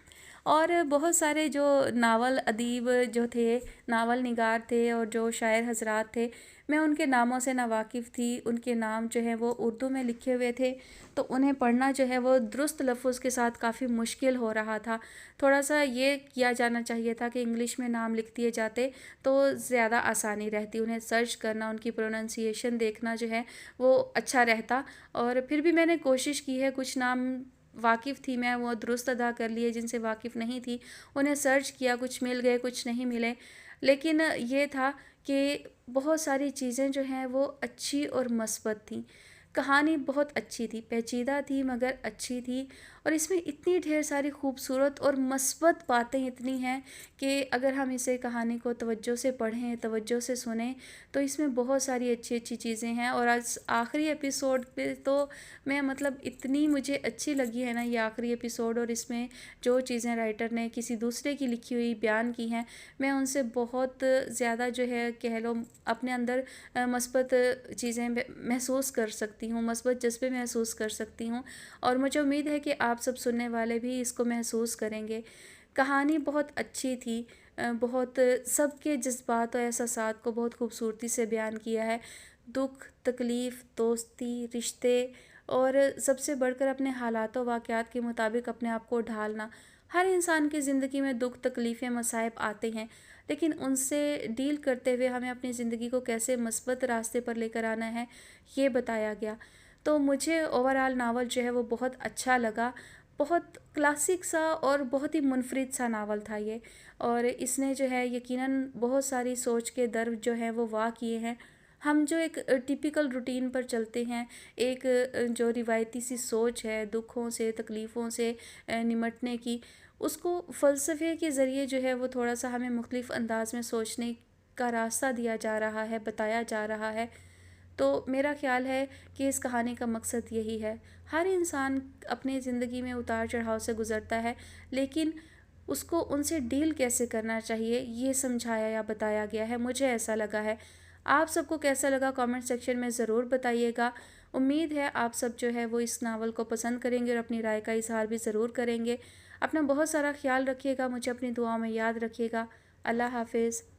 और बहुत सारे जो नावल अदीब जो थे, नावल निगार थे और जो शायर हज़रात थे, मैं उनके नामों से नावाकिफ़ थी। उनके नाम जो है वो उर्दू में लिखे हुए थे, तो उन्हें पढ़ना जो है वो दुरुस्त लफ्ज़ के साथ काफ़ी मुश्किल हो रहा था। थोड़ा सा ये किया जाना चाहिए था कि इंग्लिश में नाम लिख दिए जाते तो ज़्यादा आसानी रहती, उन्हें सर्च करना, उनकी प्रोनंसिएशन देखना जो है वो अच्छा रहता। और फिर भी मैंने कोशिश की है, कुछ नाम वाकिफ़ थी मैं, वो दुरुस्त अदा कर लिए, जिनसे वाकिफ़ नहीं थी उन्हें सर्च किया, कुछ मिल गए, कुछ नहीं मिले। लेकिन ये था कि बहुत सारी चीज़ें जो हैं वो अच्छी और मस्बत थीं। कहानी बहुत अच्छी थी, पेचीदा थी मगर अच्छी थी, और इसमें इतनी ढेर सारी खूबसूरत और मस्बत बातें इतनी हैं कि अगर हम इसे कहानी को तवज्जो से पढ़ें, तवज्जो से सुनें, तो इसमें बहुत सारी अच्छी अच्छी चीज़ें हैं। और आज आखिरी एपिसोड पे तो मैं मतलब इतनी मुझे अच्छी लगी है ना ये आखिरी एपिसोड, और इसमें जो चीज़ें राइटर ने किसी दूसरे की लिखी हुई बयान की हैं, मैं उनसे बहुत ज़्यादा जो है कह लो अपने अंदर मस्बत चीज़ें महसूस कर सकती हूँ, मस्बत जज्बे महसूस कर सकती हूँ, और मुझे उम्मीद है कि आप सब सुनने वाले भी इसको महसूस करेंगे। कहानी बहुत अच्छी थी, बहुत सबके जज्बात और एहसासात को बहुत खूबसूरती से बयान किया है। दुख, तकलीफ़, दोस्ती, रिश्ते, और सबसे बढ़कर अपने हालात व वाक़यात के मुताबिक अपने आप को ढालना। हर इंसान की ज़िंदगी में दुख, तकलीफ़ें, मसाइब आते हैं, लेकिन उनसे डील करते हुए हमें अपनी ज़िंदगी को कैसे मस्बत रास्ते पर लेकर आना है, ये बताया गया। तो मुझे ओवरऑल नावल जो है वो बहुत अच्छा लगा। बहुत क्लासिक सा और बहुत ही मुनफरिद सा नावल था ये, और इसने जो है यकीनन बहुत सारी सोच के दर्द जो है वो वाह किए हैं। हम जो एक टिपिकल रूटीन पर चलते हैं, एक जो रिवायती सी सोच है दुखों से, तकलीफ़ों से निमटने की, उसको फ़लसफ़े के ज़रिए जो है वो थोड़ा सा हमें मुख्तलिफ़ अंदाज़ में सोचने का रास्ता दिया जा रहा है, बताया जा रहा है। तो मेरा ख़्याल है कि इस कहानी का मकसद यही है। हर इंसान अपनी ज़िंदगी में उतार चढ़ाव से गुज़रता है, लेकिन उसको उनसे डील कैसे करना चाहिए ये समझाया या बताया गया है, मुझे ऐसा लगा है। آپ سب کو کیسا لگا کامنٹ سیکشن میں ضرور بتائیے گا۔ امید ہے آپ سب جو ہے وہ اس ناول کو پسند کریں گے اور اپنی رائے کا اظہار بھی ضرور کریں گے۔ اپنا بہت سارا خیال رکھیے گا، مجھے اپنی دعاؤں میں یاد رکھیے گا۔ اللہ حافظ۔